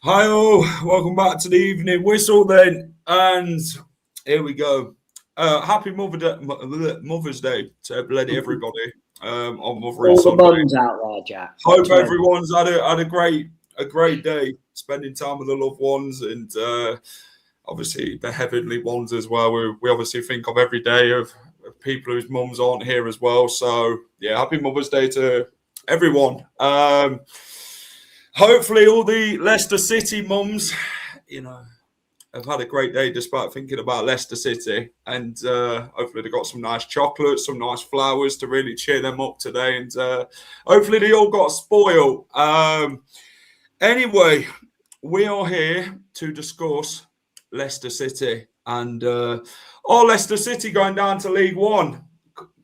Hi all, welcome back to the evening whistle then, and here we go. Happy Mother's Day to bloody everybody on Mothering Sunday. All the mums out there, Jack. Hope everyone's had a great day spending time with the loved ones and obviously the heavenly ones as well. We obviously think of every day of people whose mums aren't here as well. So yeah, happy Mother's Day to everyone. Hopefully all the Leicester City mums, have had a great day despite thinking about Leicester City. And hopefully they got some nice chocolates, some nice flowers to really cheer them up today. And hopefully they all got spoiled. Anyway, we are here to discuss Leicester City. And Leicester City going down to League One?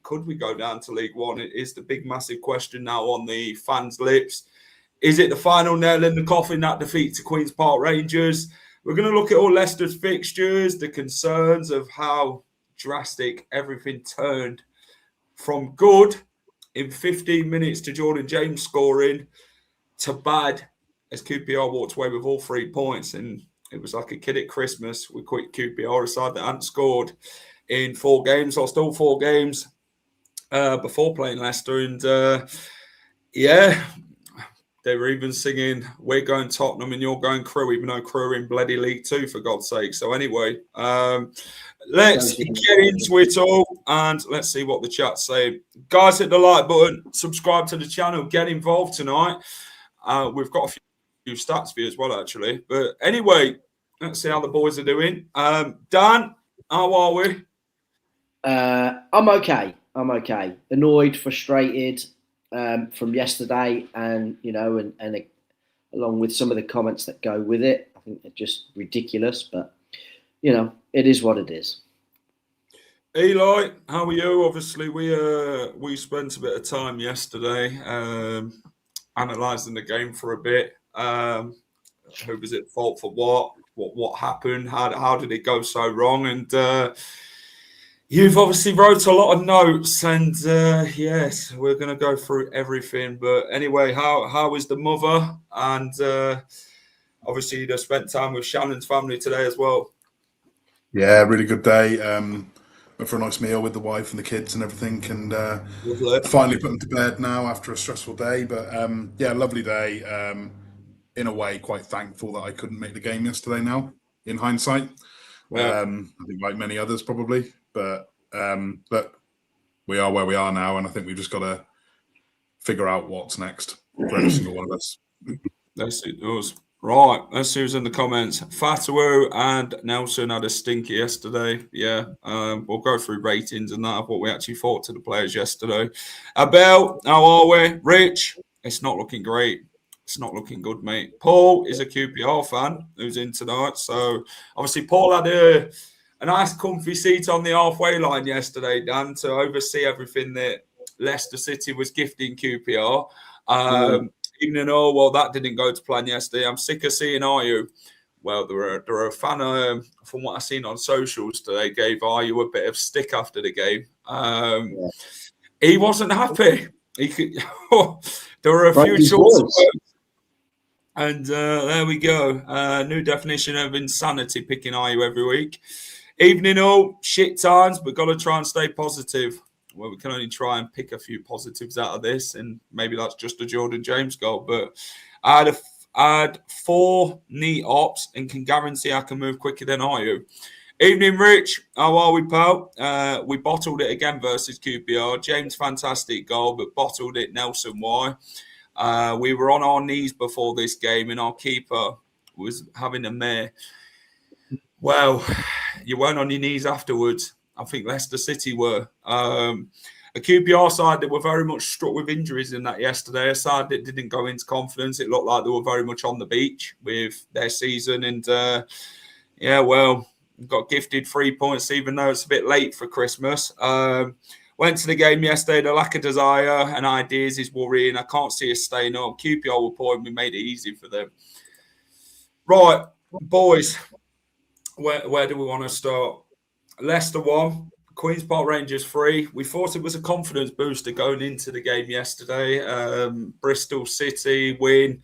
Could we go down to League One? It is the big, massive question now on the fans' lips. Is it the final nail in the coffin, that defeat to Queen's Park Rangers? We're going to look at all Leicester's fixtures, the concerns of how drastic everything turned from good in 15 minutes to Jordan James scoring to bad as QPR walked away with all 3 points. And it was like a kid at Christmas. We quit QPR, a side that hadn't scored in 4 games, lost all 4 games before playing Leicester. And they were even singing, we're going Tottenham and you're going Crewe, even though Crewe are in bloody League 2, for God's sake. So anyway, let's get into it all and let's see what the chat's saying. Guys, hit the like button, subscribe to the channel, get involved tonight. We've got a few stats for you as well, actually. But anyway, let's see how the boys are doing. Dan, how are we? I'm okay. Annoyed, frustrated. From yesterday, and along with some of the comments that go with it, I think they're just ridiculous. But it is what it is. Eli, how are you? Obviously, we spent a bit of time yesterday analysing the game for a bit. Who was at fault for what? What happened? How did it go so wrong? And you've obviously wrote a lot of notes, and yes, we're going to go through everything. But anyway, how is the mother? And obviously, you spent time with Shannon's family today as well. Yeah, really good day. Went for a nice meal with the wife and the kids and everything, and finally put them to bed now after a stressful day. But lovely day. In a way, quite thankful that I couldn't make the game yesterday now, in hindsight. I think like many others probably. But we are where we are now, and I think we've just got to figure out what's next for every single one of us. Let's see those. Right, let's see who's in the comments. Fatawu and Nelson had a stinker yesterday. Yeah, we'll go through ratings and that of what we actually thought to the players yesterday. Abel, how are we? Rich, it's not looking great. It's not looking good, mate. Paul is a QPR fan who's in tonight. So, obviously, Paul had a nice comfy seat on the halfway line yesterday, Dan, to oversee everything that Leicester City was gifting QPR. Even though, that didn't go to plan yesterday. I'm sick of seeing Ayew. Well, there were a fan, from what I've seen on socials today, gave Ayew a bit of stick after the game. He wasn't happy. There were a few choices. And there we go. New definition of insanity, picking Ayew every week. Evening all, shit times, but got to try and stay positive. Well, we can only try and pick a few positives out of this, and maybe that's just a Jordan James goal. But I had 4 knee ops and can guarantee I can move quicker than Ayew. Evening, Rich. How are we, pal? We bottled it again versus QPR. James, fantastic goal, but bottled it. Nelson, why? We were on our knees before this game, and our keeper was having a mare. Well, you weren't on your knees afterwards. I think Leicester City were. a QPR side that were very much struck with injuries in that yesterday. A side that didn't go into confidence. It looked like they were very much on the beach with their season. And got gifted 3 points, even though it's a bit late for Christmas. Went to the game yesterday. The lack of desire and ideas is worrying. I can't see us staying up. QPR were poor and we made it easy for them. Right, boys, where do we want to start? Leicester 1, Queen's Park Rangers 3. We thought it was a confidence booster going into the game yesterday. Bristol City win.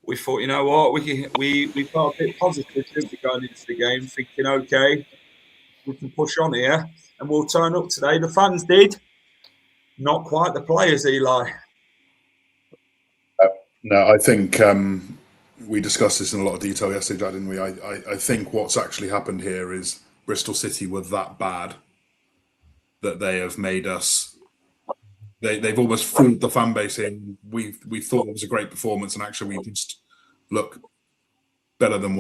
We thought, you know what, we felt a bit positive going into the game, thinking, okay, we can push on here and we'll turn up today. The fans did. Not quite the players, Eli. No, I think we discussed this in a lot of detail yesterday, didn't we? I think what's actually happened here is Bristol City were that bad that they have made us. They've almost fooled the fan base in. We thought it was a great performance, and actually we just look better than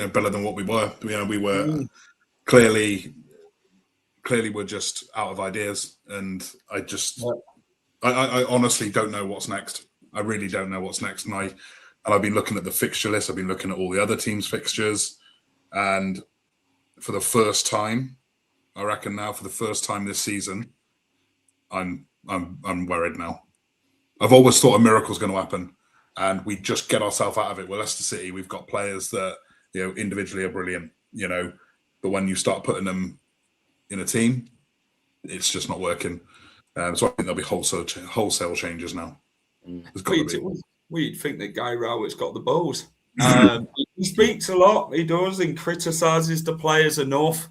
better than what we were. We were clearly we're just out of ideas, and I honestly don't know what's next. I really don't know what's next, and I've been looking at the fixture list. I've been looking at all the other teams' fixtures, and for the first time, I reckon now for the first time this season, I'm worried now. I've always thought a miracle's going to happen, and we just get ourselves out of it. We're Leicester City. We've got players that individually are brilliant, but when you start putting them in a team, it's just not working. So I think there'll be wholesale changes now. We'd think that Guy Rowett's got the balls. He speaks a lot. He does, and criticises the players enough.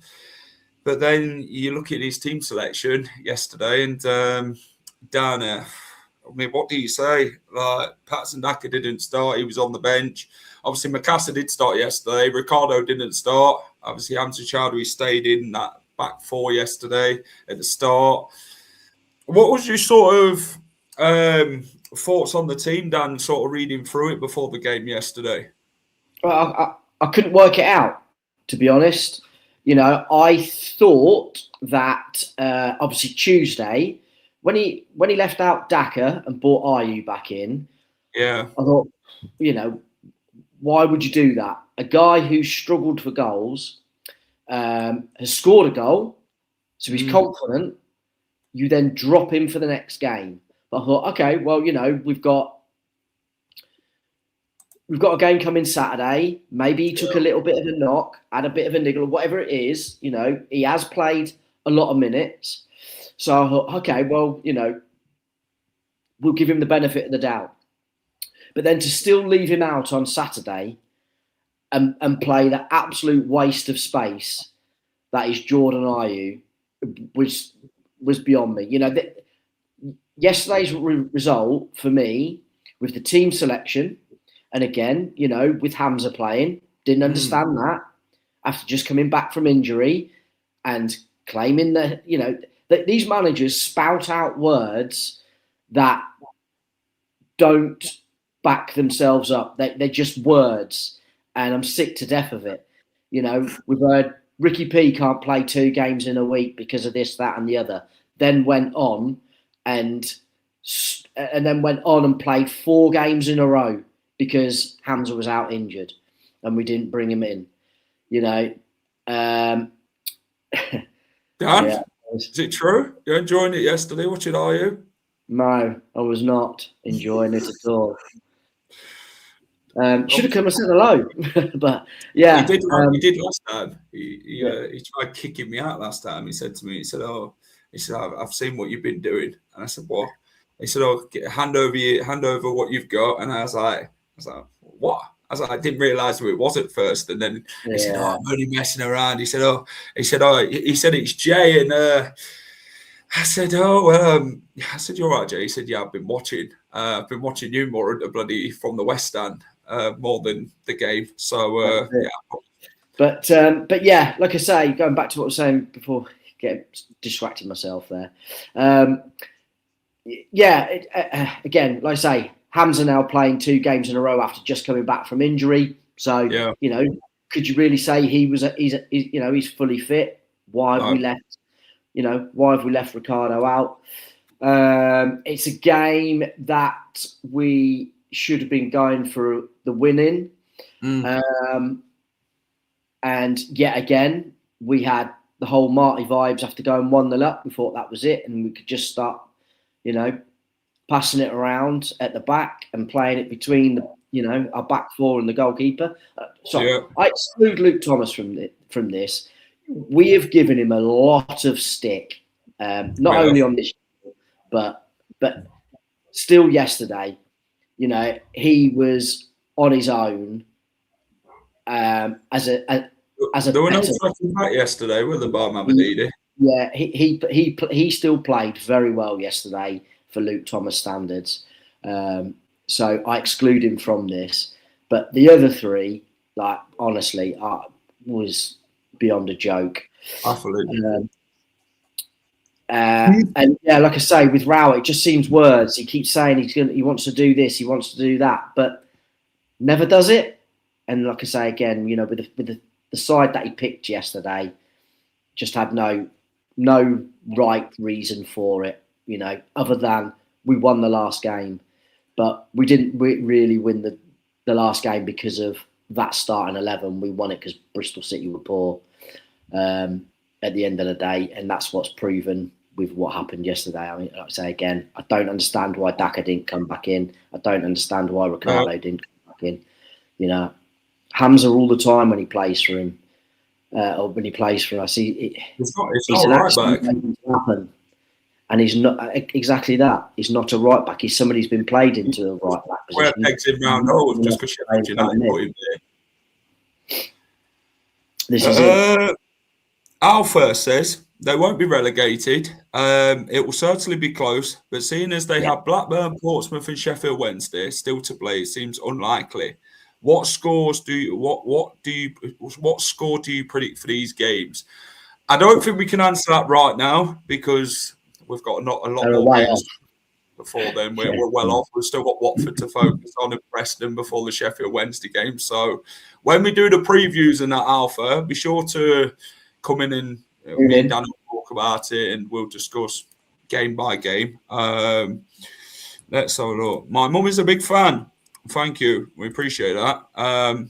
But then you look at his team selection yesterday, and Dana. I mean, what do you say? Like, Patson Daka didn't start; he was on the bench. Obviously, Makassa did start yesterday. Ricardo didn't start. Obviously, Hamza Chowdhury stayed in that back four yesterday at the start. What was your sort of thoughts on the team, Dan? Sort of reading through it before the game yesterday. Well, I couldn't work it out, to be honest. I thought that obviously Tuesday, when he left out Daka and brought Ayew back in, I thought, why would you do that? A guy who struggled for goals has scored a goal, so he's confident. You then drop him for the next game. But I thought, okay, well, we've got a game coming Saturday. Maybe he took a little bit of a knock, had a bit of a niggle, or whatever it is. He has played a lot of minutes. So I thought, okay, well, we'll give him the benefit of the doubt. But then to still leave him out on Saturday and play the absolute waste of space that is Jordan Ayew was beyond me. Yesterday's result for me with the team selection, and again, with Hamza playing, didn't understand that after just coming back from injury and claiming that these managers spout out words that don't back themselves up. They're just words, and I'm sick to death of it. We've heard Ricky P can't play 2 games in a week because of this, that, and the other. Then went on and played 4 games in a row because Hamza was out injured and we didn't bring him in. Dan, is it true? You're enjoying it yesterday? Watching Ayew? No, I was not enjoying it at all. Should have come and said hello, but yeah, he did last time. He tried kicking me out last time. He said to me, I've seen what you've been doing, and I said, what? He said, hand over what you've got, and I was like, what? I didn't realise who it was at first, and then he said, I'm only messing around. He said, it's Jay, and I said, I said, you're right, Jay. He said, yeah, I've been watching you more at the bloody from the West Stand. More than the game. So, But yeah, like I say, going back to what I was saying before, getting distracted myself there. Again, like I say, Hamza now playing 2 games in a row after just coming back from injury. So, could you really say he's fully fit? Why have we left? Why have we left Ricardo out? It's a game that we should have been going for the winning. And yet again, we had the whole Marty vibes after going 1-0 up. We thought that was it, and we could just start, passing it around at the back and playing it between our back four and the goalkeeper. I exclude Luke Thomas from this. We have given him a lot of stick, not only on this, but still yesterday. He was on his own as a. There were no fucking back yesterday, were the bar Mamadidi? Yeah, he still played very well yesterday for Luke Thomas standards. So I exclude him from this. But the other three, honestly, was beyond a joke. Absolutely. And yeah, like I say, with Rowett, it just seems words. He keeps saying he wants to do this, he wants to do that, but never does it. And like I say again, with the side that he picked yesterday, just had no right reason for it, other than we won the last game. But we didn't really win the last game because of that starting 11. We won it because Bristol City were poor at the end of the day, and that's what's proven with what happened yesterday. I mean, like I say again, I don't understand why Daka didn't come back in. I don't understand why Ricardo didn't come back in. Hamza all the time when he plays for him, or when he plays for us. He's an accident happen, and he's not exactly that. He's not a right back. He's somebody who's been played into a right back position. Where pegs him round holes just because United put him there. This is it. Alpha says they won't be relegated. It will certainly be close, but seeing as they have Blackburn, Portsmouth, and Sheffield Wednesday still to play, it seems unlikely. What score do you predict for these games? I don't think we can answer that right now because we've got not a lot more games before then. We're well off. We've still got Watford to focus on and Preston before the Sheffield Wednesday game. So when we do the previews in that Alpha, be sure to come in and me and Dan will talk about it and we'll discuss game by game. Let's have a look. My mum is a big fan. Thank you. We appreciate that.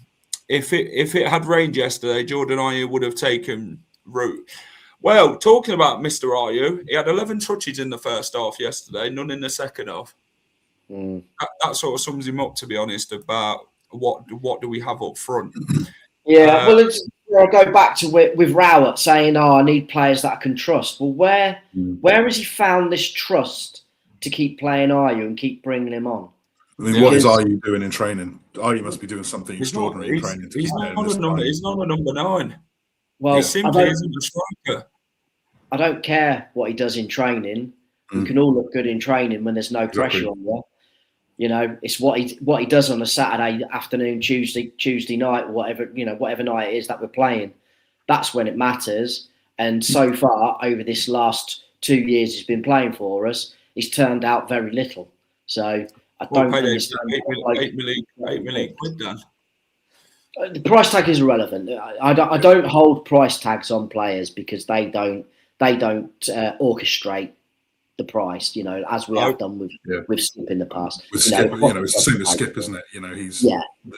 If it had rained yesterday, Jordan Ayew would have taken root. Well, talking about Mr. Ayew, he had 11 touches in the first half yesterday, none in the second half. That sort of sums him up, to be honest, about what do we have up front. Yeah, I'll go back to with Rowett saying, I need players that I can trust. Well, where has he found this trust to keep playing Ayew and keep bringing him on? I mean, what is Ayew doing in training? Ayew must be doing something extraordinary in training. He's not a number 9. Well, he simply isn't a striker. I don't care what he does in training. We can all look good in training when there's no pressure on you. It's what he does on a Saturday afternoon, Tuesday night, whatever night it is that we're playing. That's when it matters. And so far, over this last 2 years he's been playing for us, he's turned out very little. So I don't understand. 8 million quid done. The price tag is irrelevant. I don't hold price tags on players because they don't orchestrate the price, as we have done with Skip in the past. With Skip, it's the same as Skip, isn't it? His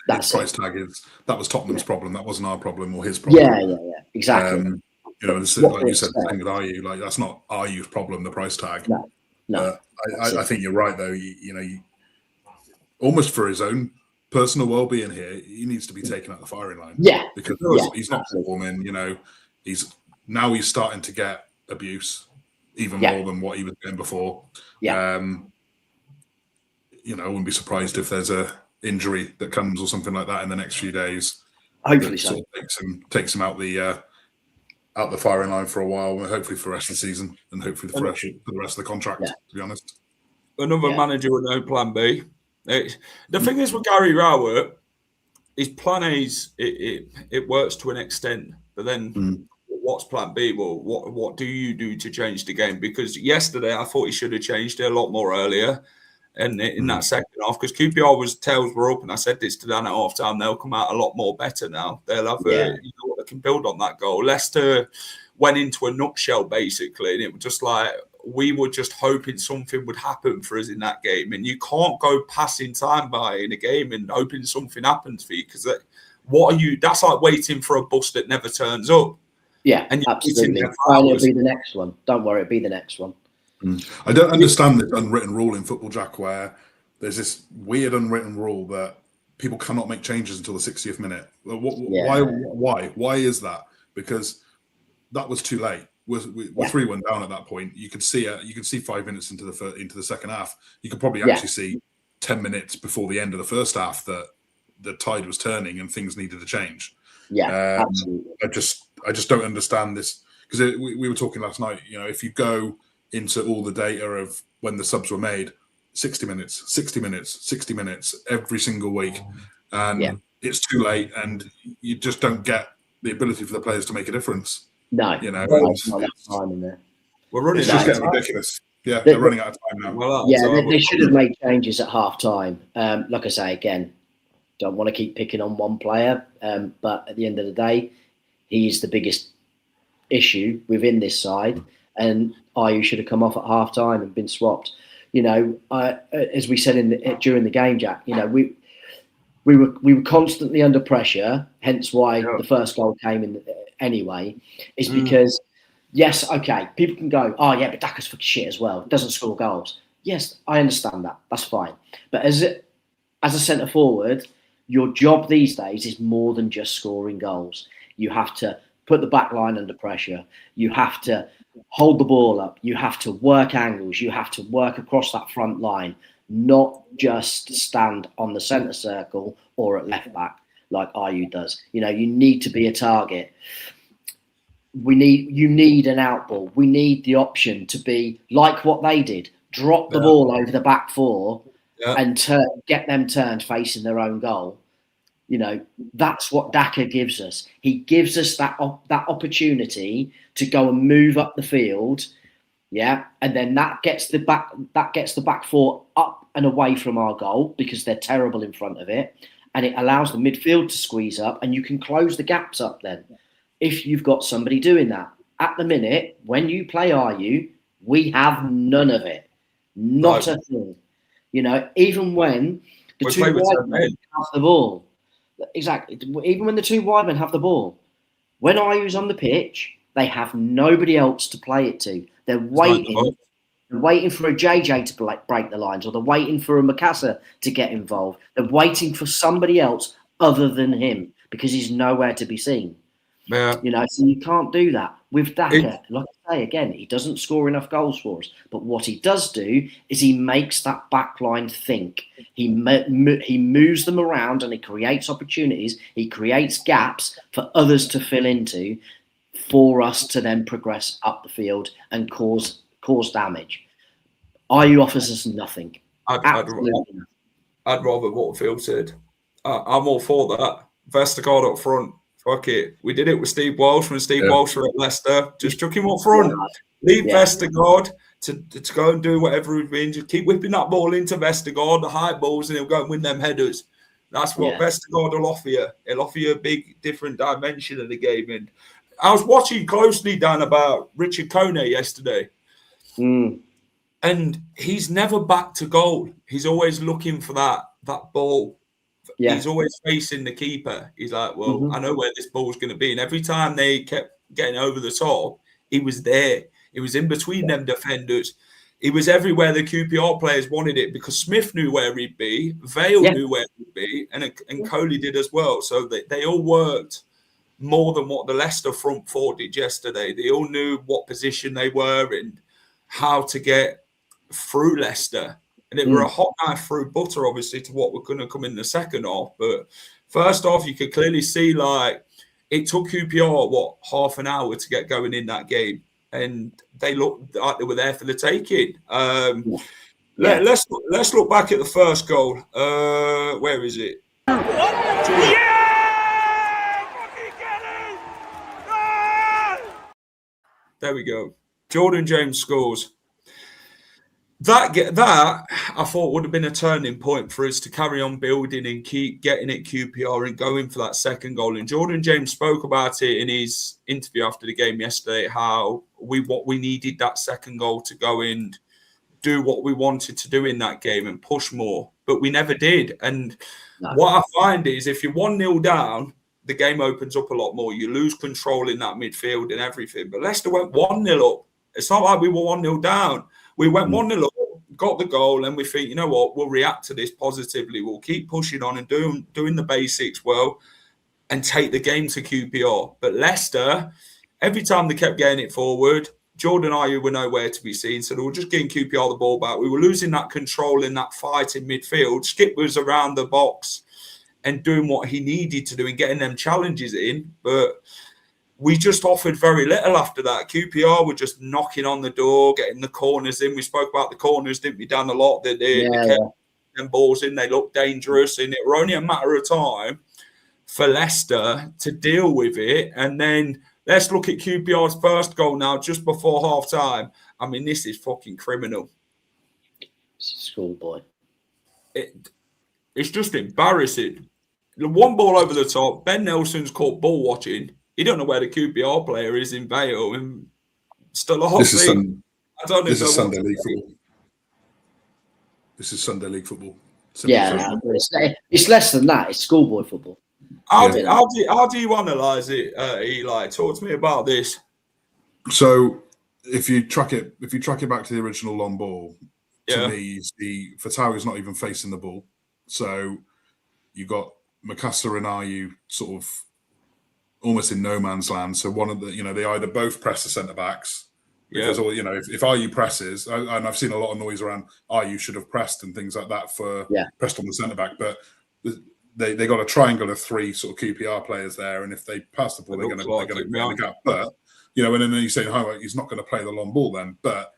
price tag that was Tottenham's problem. That wasn't our problem or his problem. Yeah, exactly. Like you said, the thing with Ayew, that's not Ayew's problem. The price tag. No. I think you're right though. Almost for his own personal well-being here, he needs to be taken out the firing line. Yeah, because he's not performing. He's starting to get abuse even more than what he was getting before. I wouldn't be surprised if there's a injury that comes or something like that in the next few days. Hopefully, so sort of takes him out the firing line for a while. Hopefully for the rest of the season, and hopefully for the rest of the contract. To be honest, another manager with no plan B. The thing is with Gary Rowett, his plan A it works to an extent, but then. What's plan B? Well, what do you do to change the game? Because yesterday I thought he should have changed it a lot more earlier, and in that second half, because QPR tails were up, and I said this to Dan at half time. They'll come out a lot more better now. They'll have they can build on that goal. Leicester went into a nutshell basically, and it was just like we were just hoping something would happen for us in that game. And you can't go passing time by in a game and hoping something happens for you, because what are you? That's like waiting for a bus that never turns up. Yeah, and absolutely. It'll be the next one. Don't worry, it'll be the next one. I don't understand this unwritten rule in football, Jack, where there's this weird unwritten rule that people cannot make changes until the 60th minute. Why is that? Because that was too late. We're 3-1 down at that point. You could see 5 minutes into the second half. You could probably actually see 10 minutes before the end of the first half that the tide was turning and things needed to change. Yeah, absolutely. I just don't understand this, because we were talking last night. You know, if you go into all the data of when the subs were made, 60 minutes, 60 minutes, 60 minutes every single week, and it's too late, and you just don't get the ability for the players to make a difference. No, you know, it's not enough time in there. We're running. It's just getting ridiculous. Yeah, they're running out of time now. They should have made changes at half time. Like I say again, don't want to keep picking on one player, but at the end of the day, he's the biggest issue within this side, and Ayew should have come off at half time and been swapped. You know, as we said during the game, Jack. You know, we were constantly under pressure. Hence why the first goal came in anyway. Is because yes, okay, people can go, oh yeah, but Daka's fucking shit as well. Doesn't score goals. Yes, I understand that. That's fine. But as a centre forward, your job these days is more than just scoring goals. You have to put the back line under pressure. You have to hold the ball up. You have to work angles. You have to work across that front line, not just stand on the centre circle or at left back like Ayew does. You know, you need to be a target. You need an outball. We need the option to be like what they did. Drop the ball over the back four and get them turned facing their own goal. You know, that's what Daka gives us. He gives us that opportunity to go and move up the field, and then that gets the back four up and away from our goal because they're terrible in front of it, and it allows the midfield to squeeze up, and you can close the gaps up then if you've got somebody doing that. At the minute, when you play Ayew, we have none of it, not a thing. You know, even when the two wide men have the ball. Exactly. Even when the two wide men have the ball, when Ayew's on the pitch, they have nobody else to play it to. They're waiting. They're waiting for a JJ to break the lines, or they're waiting for a Mikasa to get involved. They're waiting for somebody else other than him because he's nowhere to be seen. Yeah. You know, so you can't do that with Daka. Like I say again, he doesn't score enough goals for us. But what he does do is he makes that back line think. He moves them around and he creates opportunities. He creates gaps for others to fill into, for us to then progress up the field and cause damage. Ayew offers us nothing. I'd rather Waterfield said. I'm all for that. Vestergaard up front. Fuck it. We did it with Steve Walsh when Steve Walsh were at Leicester. Just took him up front. Leave Vestergaard to go and do whatever he's been. Just keep whipping that ball into Vestergaard, the high balls, and he'll go and win them headers. That's what Vestergaard will offer you. He'll offer you a big, different dimension of the game. And I was watching closely, Dan, about Richard Kone yesterday. And he's never back to goal. He's always looking for that ball. Yeah. He's always facing the keeper. He's like, well, I know where this ball's going to be. And every time they kept getting over the top, he was there. He was in between them defenders. He was everywhere the QPR players wanted it because Smith knew where he'd be, Vale knew where he'd be, and Coley did as well. So they all worked more than what the Leicester front four did yesterday. They all knew what position they were and how to get through Leicester. And it were a hot knife through butter, obviously, to what we're going to come in the second half. But first off, you could clearly see, like, it took QPR, half an hour to get going in that game. And they looked like they were there for the taking. Let's look back at the first goal. Where is it? There we go. Jordan James scores. That I thought would have been a turning point for us to carry on building and keep getting it QPR and going for that second goal. And Jordan James spoke about it in his interview after the game yesterday, how we needed that second goal to go and do what we wanted to do in that game and push more, but we never did. And what I find is if you're 1-0 down, the game opens up a lot more. You lose control in that midfield and everything. But Leicester went 1-0 up. It's not like we were 1-0 down. We went 1-0 up, got the goal, and we think, you know what, we'll react to this positively. We'll keep pushing on and doing the basics well and take the game to QPR. But Leicester, every time they kept getting it forward, Jordan Ayew were nowhere to be seen, so they were just giving QPR the ball back. We were losing that control in that fight in midfield. Skip was around the box and doing what he needed to do and getting them challenges in, but we just offered very little after that. QPR were just knocking on the door, getting the corners in. We spoke about the corners, didn't we, Dan, a lot. They kept them balls in. They looked dangerous, and it were only a matter of time for Leicester to deal with it. And then let's look at QPR's first goal now, just before half-time. I mean, this is fucking criminal. Schoolboy. It's just embarrassing. The one ball over the top, Ben Nelson's caught ball watching. He don't know where the QPR player is in Vale, and still a hot thing. This is Sunday League football. This is Sunday League football. It's less than that. It's schoolboy football. How do you analyse it, Eli? Talk to me about this. So, if you track it back to the original long ball, to me, you see Foxea is not even facing the ball. So, you got Macassar and Ayew sort of almost in no man's land. So one of the, they either both press the centre backs because, or if Ayew presses, and I've seen a lot of noise around Ayew should have pressed and things like that for pressed on the centre back, but they got a triangle of three sort of QPR players there, and if they pass the ball, they're going to get in the gap. But and then you say, he's not going to play the long ball then, but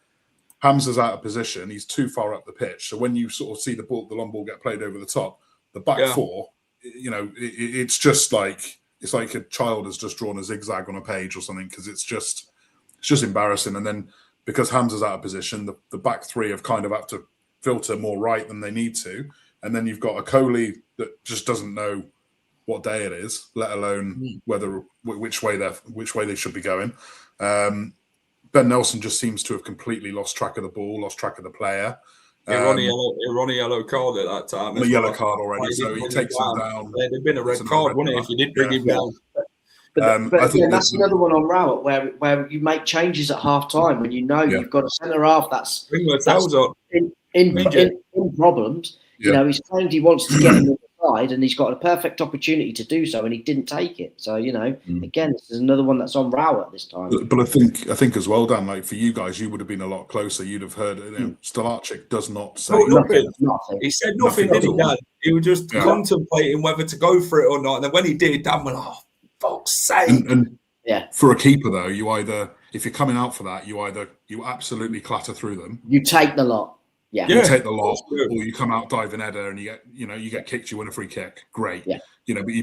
Hamza's out of position. He's too far up the pitch. So when you sort of see the long ball get played over the top, the back four, it's just like. It's like a child has just drawn a zigzag on a page or something, because it's just embarrassing. And then because Hamza's out of position, the back three have kind of had to filter more right than they need to. And then you've got a Coley that just doesn't know what day it is, let alone which way they should be going. Ben Nelson just seems to have completely lost track of the ball, lost track of the player. He were on a yellow card at that time. A yellow card already, so he takes him down. There'd been a red card, wouldn't it, if you did bring him down? But I think that's another one on Rowett where you make changes at half time when you've got a centre half that's in problems. He's claimed he wants to get him inside, and he's got a perfect opportunity to do so, and he didn't take it. So again, this is another one that's on Rowett this time. But I think as well, Dan, like for you guys, you would have been a lot closer. You'd have heard Stolarczyk does not say nothing. He said nothing, did he, Dan? He was just contemplating whether to go for it or not. And then when he did, Dan went, "Oh, fuck's sake!" And for a keeper though, you either, if you're coming out for that, you absolutely clatter through them. You take the lot. Yeah. You take the lot, or you come out diving header and you get kicked, you win a free kick. Great. Yeah.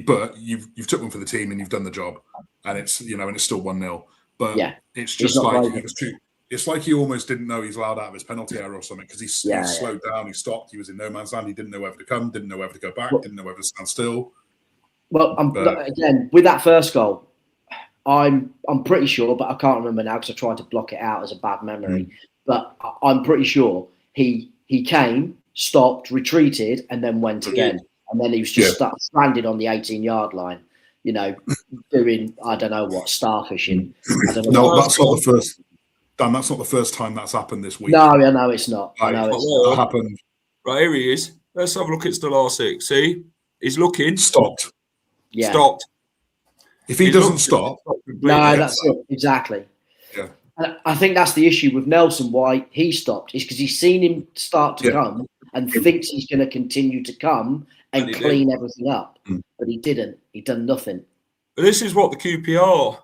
But you've took one for the team and you've done the job, and it's and it's still 1-0. But it's just like it's like he almost didn't know he's allowed out of his penalty area or something, because he slowed down, he stopped, he was in no man's land, he didn't know whether to come, didn't know whether to go back, didn't know whether to stand still. Well, again, with that first goal, I'm pretty sure, but I can't remember now because I tried to block it out as a bad memory. But I'm pretty sure he came, stopped, retreated, and then went again. And then he was just stranded on the 18-yard line, doing, I don't know what, starfishing. That's not the first. Dan, that's not the first time that's happened this week. No, it's not. That happened. Right, here he is. Let's have a look at Stolarczyk. See? He's looking. Stopped. Yeah. Stopped. If he doesn't stop. No, that's it. Exactly. Yeah. And I think that's the issue with Nelson, why he stopped, is because he's seen him start to come and thinks he's going to continue to come and clean everything up. But he didn't. He done nothing. This is what the QPR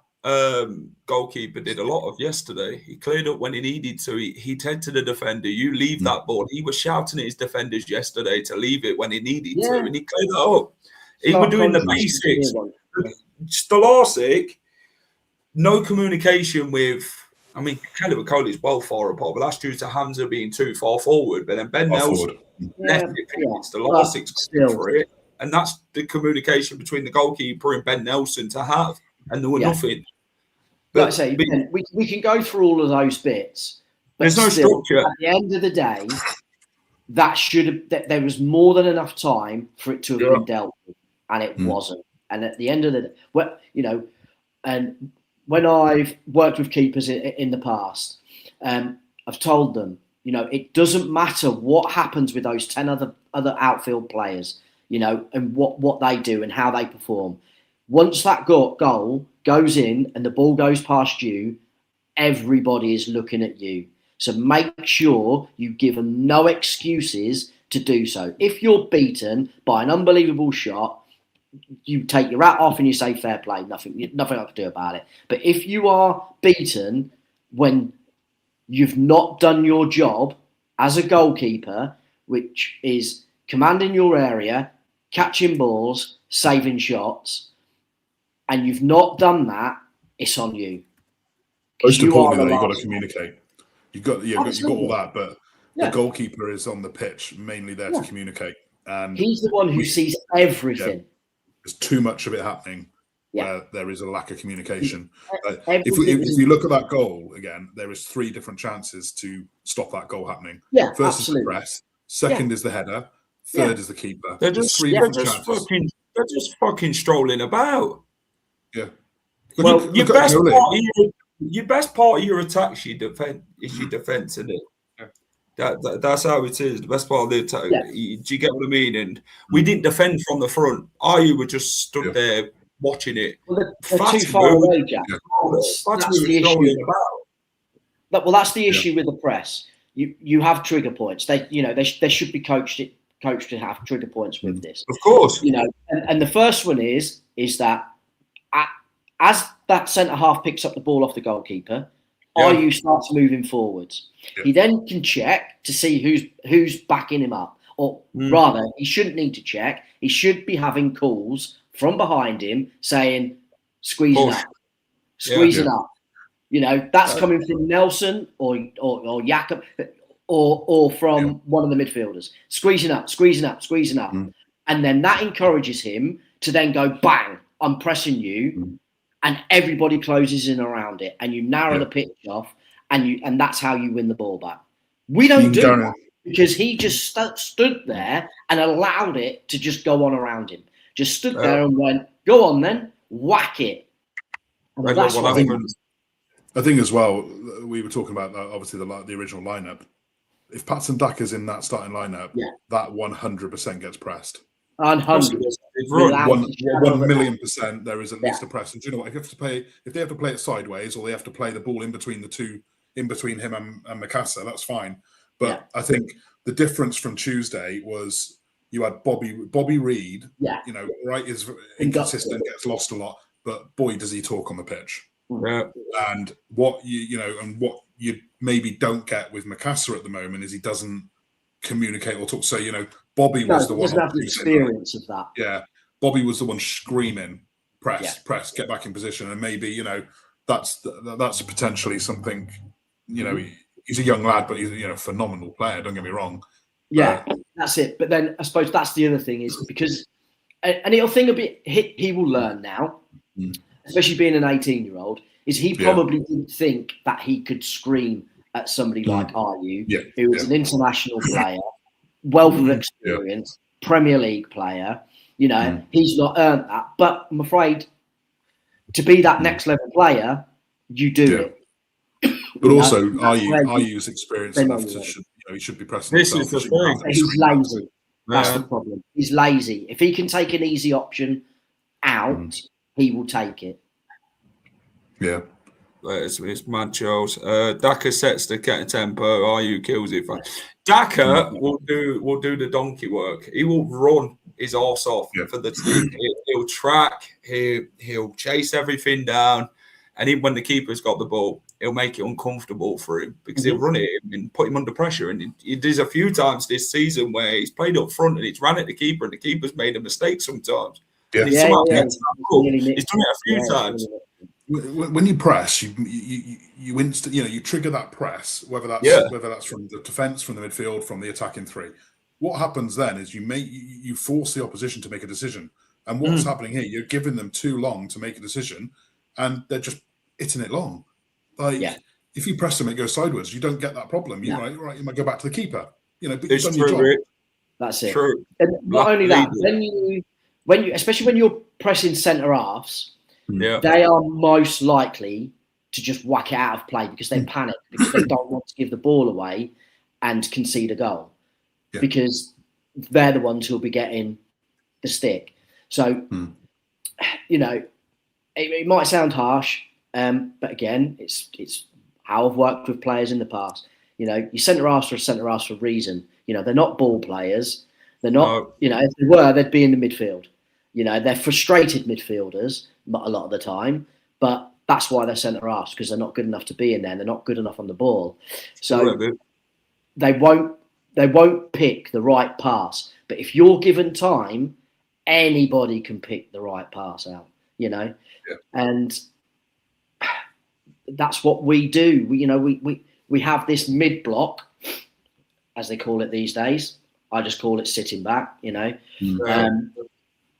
goalkeeper did a lot of yesterday. He cleared up when he needed to. He'd head to the defender. You leave that ball. He was shouting at his defenders yesterday to leave it when he needed to, and he cleared it up. He was doing the basics. Stolarczyk, no communication with I mean, Kelly McCauley's well far apart, but that's due to Hamza being too far forward. But then Ben Nelson left it against the last 6 for it. And that's the communication between the goalkeeper and Ben Nelson to have. And there were nothing. But, like I say, Ben, we can go through all of those bits. But there's no structure. At the end of the day, there was more than enough time for it to have been dealt with. And it wasn't. And at the end of the day, and when I've worked with keepers in the past, I've told them, it doesn't matter what happens with those 10 other outfield players, and what they do and how they perform. Once that goal goes in and the ball goes past you, everybody is looking at you. So make sure you give them no excuses to do so. If you're beaten by an unbelievable shot, you take your hat off and you say fair play, nothing I can do about it. But if you are beaten when you've not done your job as a goalkeeper, which is commanding your area, catching balls, saving shots, and you've not done that, it's on you. Most importantly, you've got to communicate. You've got all that, but the goalkeeper is on the pitch mainly there to communicate. And he's the one who sees everything. Yeah, there's too much of it happening where there is a lack of communication. If you look at that goal again, there is 3 different chances to stop that goal happening. Yeah, first absolutely. is the press, second is the header, third is the keeper. They're just fucking strolling about. Yeah. Well, your best part of your attack is your defence, isn't it? That's how it is. The best part of the attack. Yeah. Do you get what I mean? And we didn't defend from the front. You were just stood there watching it. Well, they're too far away, Jack. That's the issue. That's the issue with the press. You have trigger points. They should be coached to have trigger points with this. Of course. And the first one is that as that centre half picks up the ball off the goalkeeper, Ayew starts moving forwards. Yeah. He then can check to see who's backing him up. Or rather, he shouldn't need to check. He should be having calls from behind him saying, squeezing up. Squeezing up. That's coming from Nelson or Jakob or from one of the midfielders. Squeezing up. And then that encourages him to then go, bang, I'm pressing you. And everybody closes in around it, and you narrow the pitch off, and that's how you win the ball back. We don't do that because he just stood there and allowed it to just go on around him. Just stood there and went, "Go on, then whack it." And that's what I think as well. We were talking about obviously the original lineup. If Patson Daka's in that starting lineup, that 100% gets pressed. 100%. 1,000,000%. There is at least a press. And do you know what? If they have to play it sideways, or they have to play the ball in between the two, in between him and Mikasa, that's fine. But I think the difference from Tuesday was you had Bobby Reed. Is inconsistent, gets lost a lot, but boy, does he talk on the pitch. Yeah. And what you maybe don't get with Mikasa at the moment is he doesn't communicate or talk. So Bobby was the one. Doesn't have the experience of that. Yeah, Bobby was the one screaming, press, get back in position, and maybe that's potentially something. He's a young lad, but he's a phenomenal player. Don't get me wrong. Yeah, that's it. But then I suppose that's the other thing is because, and he'll think a bit. He will learn now, especially being an 18-year-old. Is he probably didn't think that he could scream at somebody like Ayew, who is an international player. Wealth of experience, Premier League player. He's not earned that. But I'm afraid to be that next level player, you do it. But also, Ayew's experience enough to he should be pressing. This is the thing. He's lazy. That's the problem. He's lazy. If he can take an easy option out, he will take it. Yeah. It's mad, Charles. Daka sets the tempo. Ayew kills it. Daka will do the donkey work. He will run his arse off for the team. He'll track. He'll chase everything down. And even when the keeper's got the ball, he'll make it uncomfortable for him because he'll run it and put him under pressure. And there's a few times this season where he's played up front and he's ran at the keeper and the keeper's made a mistake sometimes. Yeah. He's done it a few times. when you press, you you trigger that press, whether that's from the defence, from the midfield, from the attacking three. What happens then is you force the opposition to make a decision. And what's happening here? You're giving them too long to make a decision, and they're just hitting it long. If you press them, it goes sideways. You don't get that problem. You might go back to the keeper. But you've done your job. That's it. True. And not only that, when you especially when you're pressing centre halves, they are most likely to just whack it out of play because they panic, because they don't want to give the ball away and concede a goal, because they're the ones who'll be getting the stick. So, it might sound harsh, but again, it's how I've worked with players in the past. Your centre halves are centre halves for a reason. They're not ball players. They're not. If they were, they'd be in the midfield. They're frustrated midfielders a lot of the time, but that's why they're centre halves, because they're not good enough to be in there. And they're not good enough on the ball, so they won't pick the right pass. But if you're given time, anybody can pick the right pass out. And that's what we do. We have this mid block, as they call it these days. I just call it sitting back.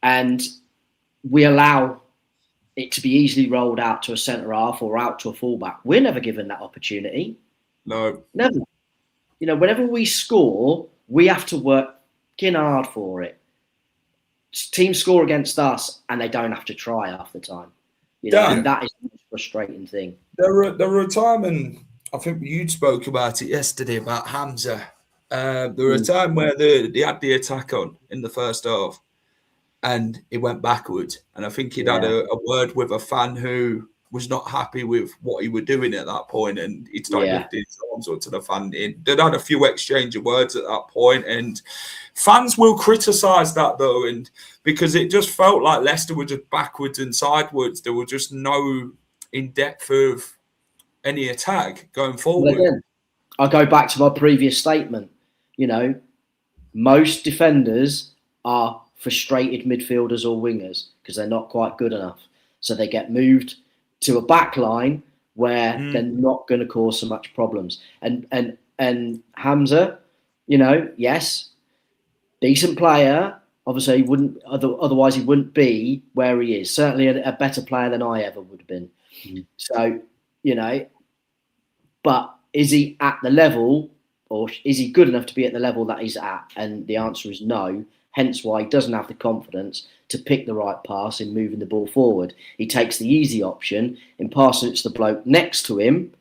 And we allow it to be easily rolled out to a centre half or out to a fullback. We're never given that opportunity. No, never. Whenever we score, we have to work hard for it. Teams score against us, and they don't have to try half the time. And that is the most frustrating thing. There were a time, and I think you spoke about it yesterday about Hamza. There were a time where they had the attack on in the first half, and it went backwards. And I think he'd had a word with a fan who was not happy with what he was doing at that point, and he'd started lifting his arms up to the fan. They'd had a few exchange of words at that point, and fans will criticise that though, and because it just felt like Leicester were just backwards and sideways. There were just no in depth of any attack going forward. Well, again, I go back to my previous statement. Most defenders are frustrated midfielders or wingers because they're not quite good enough. So they get moved to a back line where they're not going to cause so much problems. And Hamza, yes, decent player. Obviously, he wouldn't. Otherwise, he wouldn't be where he is. Certainly, a better player than I ever would have been. So, but is he at the level, or is he good enough to be at the level that he's at? And the answer is no. Hence why he doesn't have the confidence to pick the right pass in moving the ball forward. He takes the easy option in passing it to the bloke next to him,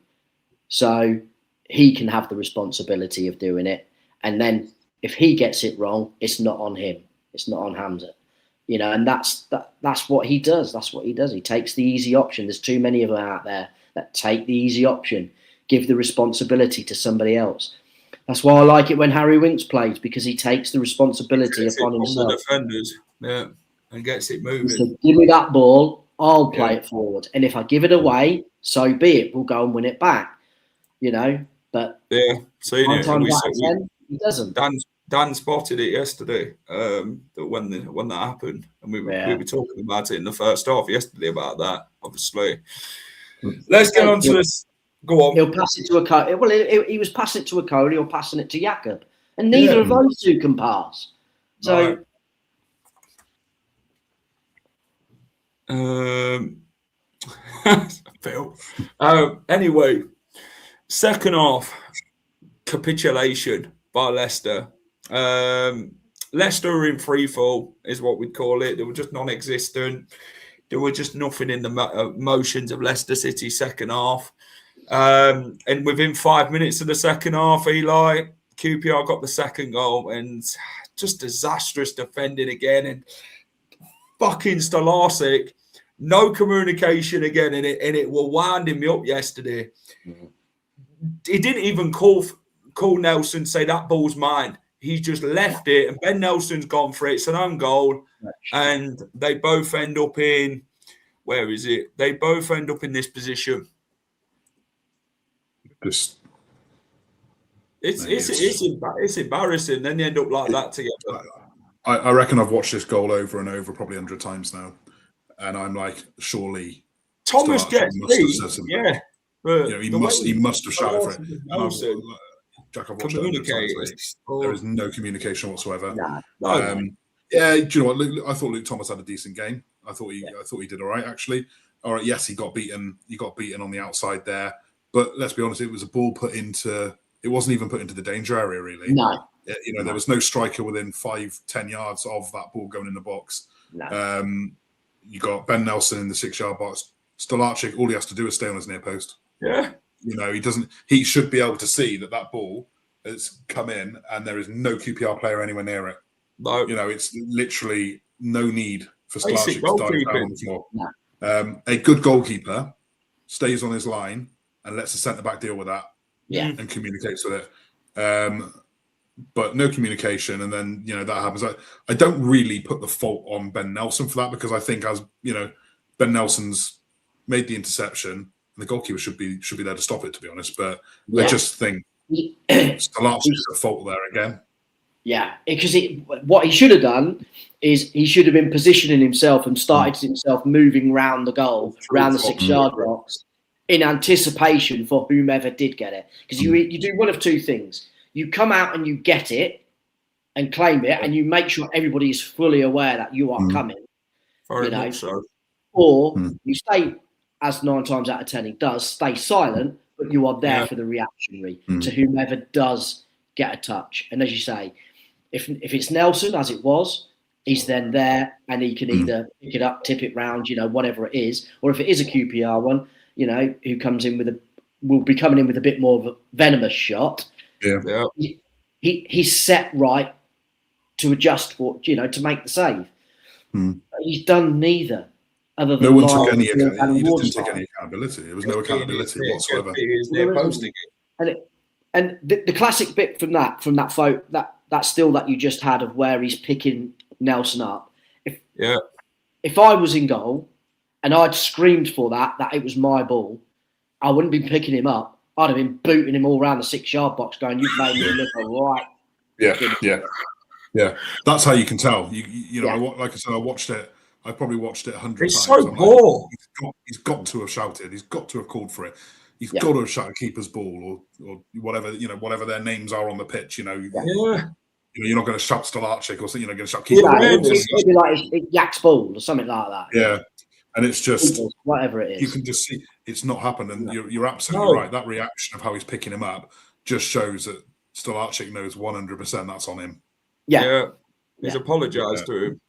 so he can have the responsibility of doing it. And then if he gets it wrong, it's not on him. It's not on Hamza. And that's what he does. That's what he does. He takes the easy option. There's too many of them out there that take the easy option, give the responsibility to somebody else. That's why I like it when Harry Winks plays, because he takes the responsibility upon himself. The defenders, and gets it moving. So give me that ball, I'll play it forward. And if I give it away, so be it. We'll go and win it back. But seen times it. out of 10, he doesn't. Dan spotted it yesterday when that happened, and we were talking about it in the first half yesterday about that. Obviously, let's get on to this. Go on. He'll pass it to a Cody. Well, he was passing it to a Cody or passing it to Jakob, and neither of those two can pass. So, Phil. Anyway, second half capitulation by Leicester. Leicester are in free fall, is what we'd call it. They were just non-existent. There were just nothing in the motions of Leicester City second half. And within 5 minutes of the second half, Eli, QPR got the second goal, and just disastrous defending again. And fucking Stolarczyk, no communication again, and it were winding me up yesterday. He didn't even call Nelson, say that ball's mine. He's just left it, and Ben Nelson's gone for it. It's an own goal, and they both end up in, where is it? They both end up in this position. It's embarrassing. Then they end up like that together. I reckon I've watched this goal over and over, probably 100 times now, and I'm like, surely Thomas Still gets must have beat, said something. yeah. But You know, he must have shouted for it. Nelson Jack, I've watched it 100 times. There is no communication whatsoever. No. Yeah, do you know what? I thought Luke Thomas had a decent game. I thought he did all right, actually. All right, yes, he got beaten. He got beaten on the outside there. But let's be honest, it was a ball put into. It wasn't even put into the danger area, really. No. You know, there was no striker within 5-10 yards of that ball going in the box. No. You got Ben Nelson in the 6-yard box. Stolarczyk, all he has to do is stay on his near post. Yeah. You know, he should be able to see that ball has come in and there is no QPR player anywhere near it. No. You know, it's literally no need for Stolarczyk to dive down on the floor. No. A good goalkeeper stays on his line and lets the centre-back deal with that and communicates with it. But no communication, and then, you know, that happens. I don't really put the fault on Ben Nelson for that, because I think, as you know, Ben Nelson's made the interception, and the goalkeeper should be there to stop it, to be honest. But I just think Stolarczyk's at fault there again. Yeah, because what he should have done is he should have been positioning himself and started himself moving round the goal, round the 6-yard box, in anticipation for whomever did get it. Because you do one of two things. You come out and you get it and claim it, and you make sure everybody is fully aware that you are coming. Very much so. Or you stay, as 9 times out of 10 it does, stay silent, but you are there for the reactionary to whomever does get a touch. And as you say, if it's Nelson, as it was, he's then there and he can either pick it up, tip it round, you know, whatever it is. Or if it is a QPR one, you know, who comes in will be coming in with a bit more of a venomous shot. Yeah. He's set right to adjust for, you know, to make the save. He's done neither. Other than no one took any. He didn't take any accountability. There was no accountability whatsoever. And the classic bit from that photo, that still that you just had of where he's picking Nelson up. If I was in goal and I'd screamed for that it was my ball, I wouldn't be picking him up. I'd have been booting him all around the 6-yard box, going, "You've made me look all right." Yeah. That's how you can tell. You know, like I said, I watched it. I probably watched it 100 times. It's so poor. He's got to have shouted. He's got to have called for it. He's got to have shouted keeper's ball or whatever, you know, whatever their names are on the pitch. You know, you know, you're not going to shout Stolarczyk or you're not going to shout keeper. It'd be like Yak's ball or something like that. Yeah. And it's just whatever it is. You can just see it's not happened, and you're absolutely right. That reaction of how he's picking him up just shows that Stolarczyk knows 100% that's on him. He's apologised to him.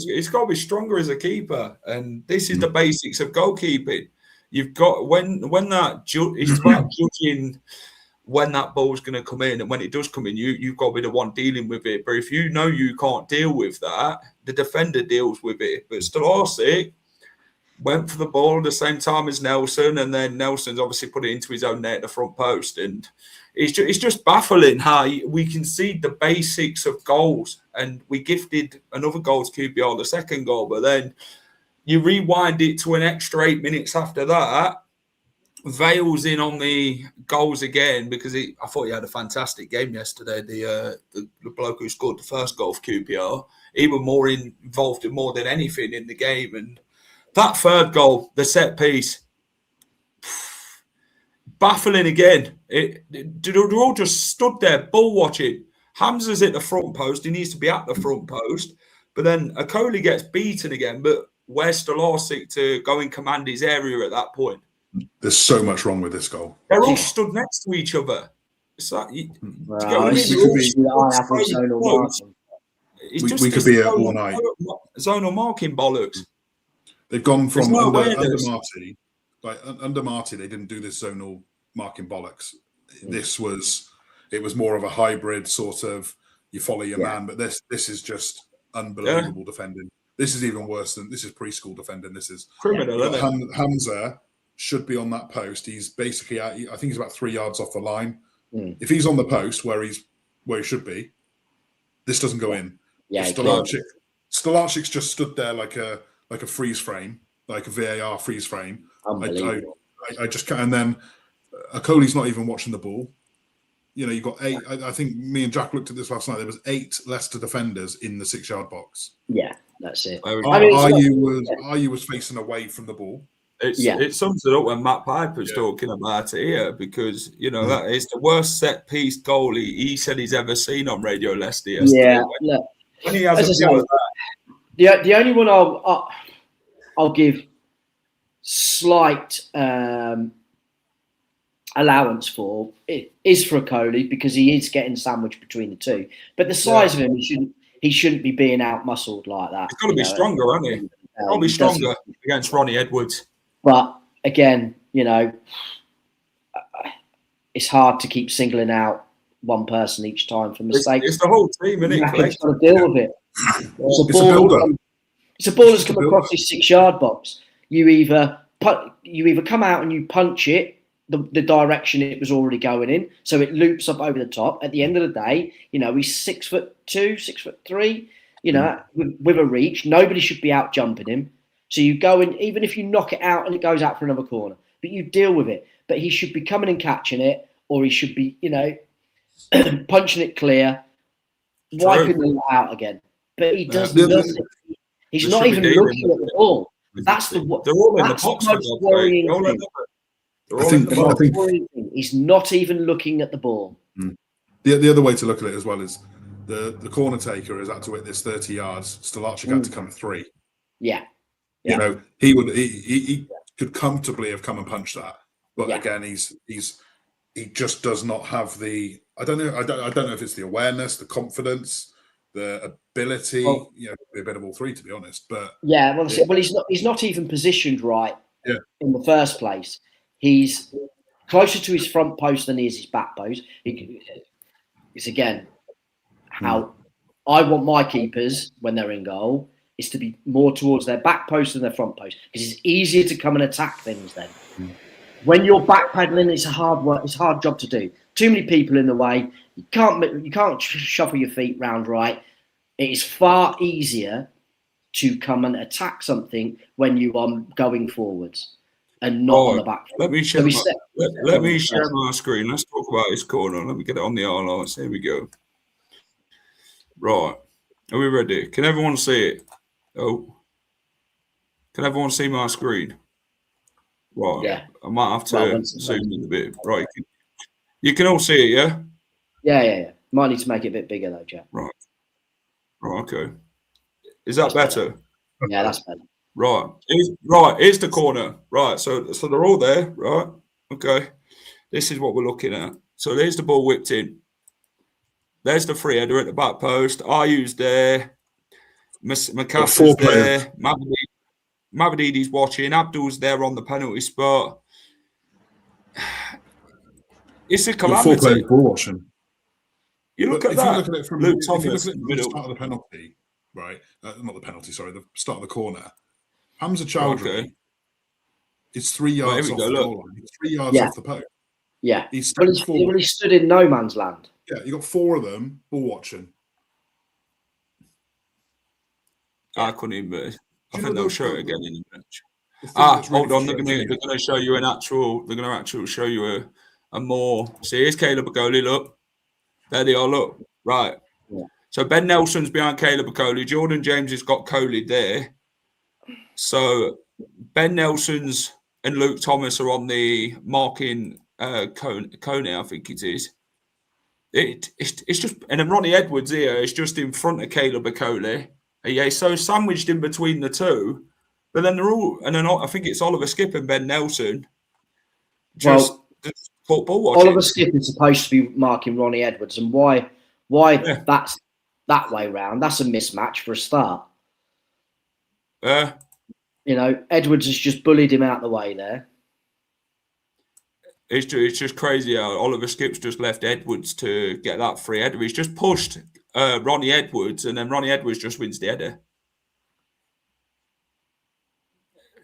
He's got to be stronger as a keeper, and this is the basics of goalkeeping. You've got when that it's about judging when that ball's going to come in, and when it does come in, you've got to be the one dealing with it. But if you know you can't deal with that, the defender deals with it. But Stolarczyk went for the ball at the same time as Nelson, and then Nelson's obviously put it into his own net at the front post. And it's just baffling how we concede the basics of goals, and we gifted another goal to QPR, the second goal, but then you rewind it to an extra 8 minutes after that. Vale's in on the goals again because I thought he had a fantastic game yesterday. The bloke who scored the first goal for QPR, he was more involved in more than anything in the game. And that third goal, the set piece, baffling again. They're all just stood there, ball watching. Hamza's at the front post. He needs to be at the front post. But then Akoli gets beaten again. But where's Stolarczyk to go and command his area at that point? There's so much wrong with this goal. They're all stood next to each other. It's like we could be here all night. Zonal marking bollocks. They've gone from under Marty. Like under Marty, they didn't do this zonal marking bollocks. It was more of a hybrid sort of you follow your man, but this is just unbelievable defending. This is even worse than this is preschool defending. This is criminal. Hamza should be on that post. He's basically I think he's about 3 yards off the line. If he's on the post where he should be, this doesn't go in. Stolarczyk's just stood there like a freeze frame, like a VAR freeze frame. I just can't. And then Akoli's not even watching the ball. You know, you've got 8. I think me and Jack looked at this last night. There was 8 Leicester defenders in the 6-yard box. Yeah. That's it. Ayew was facing away from the ball. It sums it up when Matt Piper's talking about it here, because that is the worst set piece goal he said he's ever seen on Radio Leicester yesterday. Yeah, when he has a view of that. The only one I'll give slight allowance for it is for Coley, because he is getting sandwiched between the two. But the size of him, he shouldn't be being out muscled like that. He's got to be stronger, hasn't he? He's got to be stronger against Ronnie Edwards. But again, it's hard to keep singling out one person each time for mistakes. It's the whole team, isn't it? You've got to deal with it. It's a build-up. It's a ball that's come across his 6-yard box. You either come out and you punch it the direction it was already going in, so it loops up over the top. At the end of the day, he's 6'2", 6'3", with a reach. Nobody should be out jumping him. So you go in, even if you knock it out and it goes out for another corner, but you deal with it. But he should be coming and catching it, or he should be, punching it clear, wiping it out again. But he doesn't. He's not even looking at the ball. That's the they're all in the box. I think he's not even looking at the ball. The other way to look at it as well is the corner taker has had to hit this 30 yards. Stolarczyk had to come 3. Yeah. He could comfortably have come and punched that, but again, he just does not have the. I don't know if it's the awareness, the confidence, the ability. A bit of all three, to be honest. But he's not even positioned right in the first place. He's closer to his front post than he is his back post. It's again how I want my keepers when they're in goal is to be more towards their back post than their front post, because it's easier to come and attack things then. When you're backpedaling, it's a hard job to do. Too many people in the way. You can't shuffle your feet round right. It is far easier to come and attack something when you are going forwards and not on the back. Let me share my screen. Let's talk about this corner. Let me get it on the highlights. Here we go. Right. Are we ready? Can everyone see it? Oh. Can everyone see my screen? Right. Yeah. I might have to zoom in a bit. Right. You can all see it, yeah? Yeah. Might need to make it a bit bigger though, Jack. Right. Okay. Is that better? Yeah, that's better. Right. Here's the corner. Right. So they're all there, right? Okay. This is what we're looking at. So there's the ball whipped in. There's the free header at the back post. Ayew's there. McCaffrey's there. Mavadidi's watching. Abdul's there on the penalty spot. It's a calamity. 4 players ball watching. You look at that. You look at it from the start of the penalty, right? Not the penalty, sorry. The start of the corner. Hamza Chowdhury is 3 yards off the goal line. He's 3 yards off the post. Yeah. He stood in no man's land. Yeah, you got 4 of them ball watching. I couldn't even. I think they'll show it again in a minute. Hold on. They're going to show you an actual. They're going to actually show you a more. See, here's Caleb Bacoli. Look, there they are. Look, right. Yeah. So Ben Nelson's behind Caleb Bacoli. Jordan James has got Coley there. So Ben Nelson's and Luke Thomas are on the marking cone, I think it is. It's just, and then Ronnie Edwards here is just in front of Caleb Bacoli. Yeah, so sandwiched in between the two, but then they're all, and then I think it's Oliver Skip and Ben Nelson. Just football watching. Oliver Skip is supposed to be marking Ronnie Edwards, and why that's that way round? That's a mismatch for a start. Edwards has just bullied him out the way there. It's just crazy how Oliver Skip's just left Edwards to get that free header. He's just pushed Ronnie Edwards, and then Ronnie Edwards just wins the header.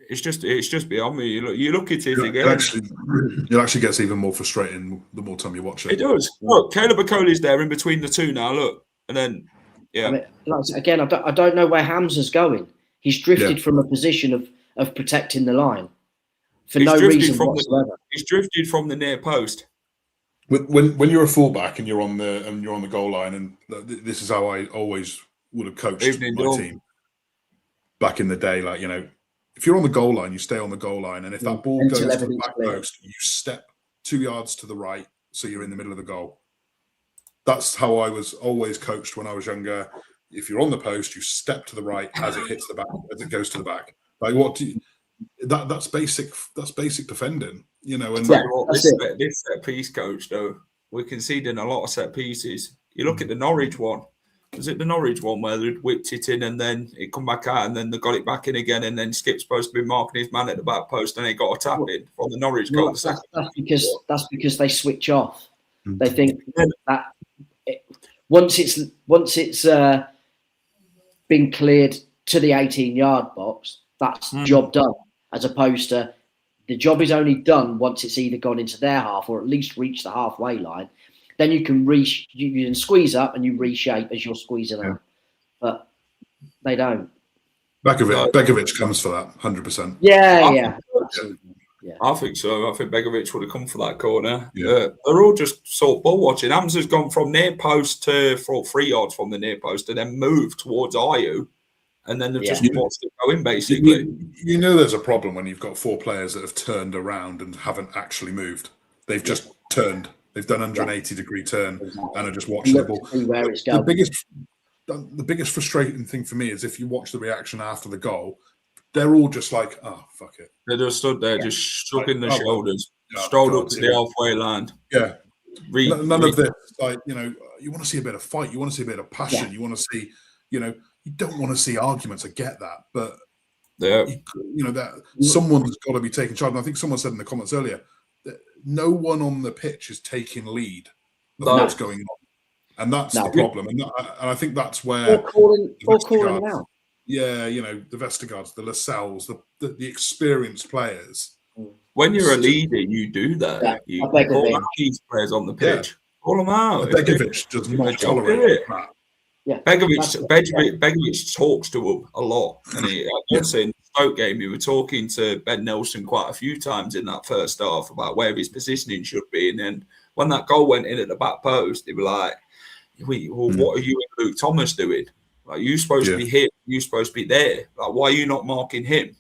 It's just beyond me. You look at it again. It actually gets even more frustrating the more time you watch it. It does. Look, Caleb Bacoli's there in between the two now. Look, and then I don't know where Hamza's going. He's drifted from a position of protecting the line for no reason whatsoever. He's drifted from the near post. When you're a fullback and you're on the goal line, and this is how I always would have coached my team. back in the day, like, if you're on the goal line, you stay on the goal line, and if that ball goes to the back post, you step 2 yards to the right, so you're in the middle of the goal. That's how I was always coached when I was younger. If you're on the post, you step to the right as it hits the back, as it goes to the back. Like, what do you, that's basic defending, and this set piece coach, though, we're conceding a lot of set pieces. You look at the Norwich one. Was it the Norwich one where they whipped it in and then it come back out and then they got it back in again, and then Skip's supposed to be marking his man at the back post and he got a tap in from the Norwich goal? That's because they switch off. They think that once it's been cleared to the 18-yard box, that's job done. As opposed to the job is only done once it's either gone into their half or at least reached the halfway line. Then you can you can squeeze up and you reshape as you're squeezing out, but they don't. Begovic comes for that 100%. Yeah. I think so. I think Begovic would have come for that corner. Yeah. They're all just sort of ball watching. Hamza's gone from near post to 3 yards from the near post and then moved towards Ayew. And then they've just watched it go in, basically. There's a problem when you've got 4 players that have turned around and haven't actually moved. They've just turned. They've done 180-degree turn and are just watching the ball. Where it's going. The biggest frustrating thing for me is if you watch the reaction after the goal, they're all just like, oh, fuck it. They just stood there, just shrugging the shoulders, strolled up to the halfway line. Yeah. None of this, like, you want to see a bit of fight. You want to see a bit of passion. Yeah. You want to see, you don't want to see arguments. I get that. But, that someone's got to be taking charge. And I think someone said in the comments earlier, no one on the pitch is taking lead of what's going on, and that's the problem. And I think that's where calling out. Yeah, the Vestergaards, the Lascelles, the experienced players. When you're a leader, you do that. Yeah, you call out these players on the pitch. Call them out. Begovic does not tolerate that. Yeah, Begovic talks to him a lot, and in the Stoke game, he was talking to Ben Nelson quite a few times in that first half about where his positioning should be. And then when that goal went in at the back post, they were like, what are you and Luke Thomas doing? Like, you're supposed to be here, you're supposed to be there. Like, why are you not marking him?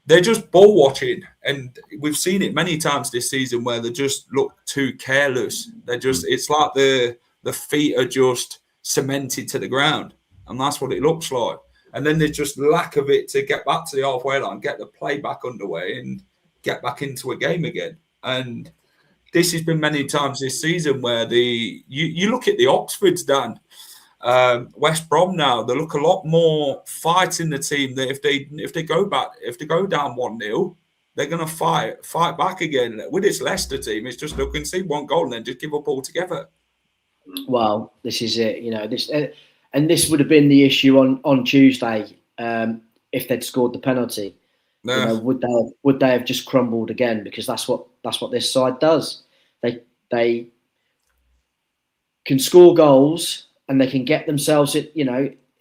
They're just ball watching, and we've seen it many times this season where they just look too careless. They're just, it's like the feet are just cemented to the ground, and that's what it looks like. And then there's just lack of it to get back to the halfway line, get the play back underway, and get back into a game again. And this has been many times this season where you look at the Oxfords, Dan, West Brom now, they look a lot more fighting the team. That if they go down 1-0, they're going to fight back again. With this Leicester team, it's just they can see one goal and then just give up altogether. Well, this is it. And this would have been the issue on Tuesday if they'd scored the penalty. No. Would they have just crumbled again? Because that's what this side does. They can score goals and they can get themselves in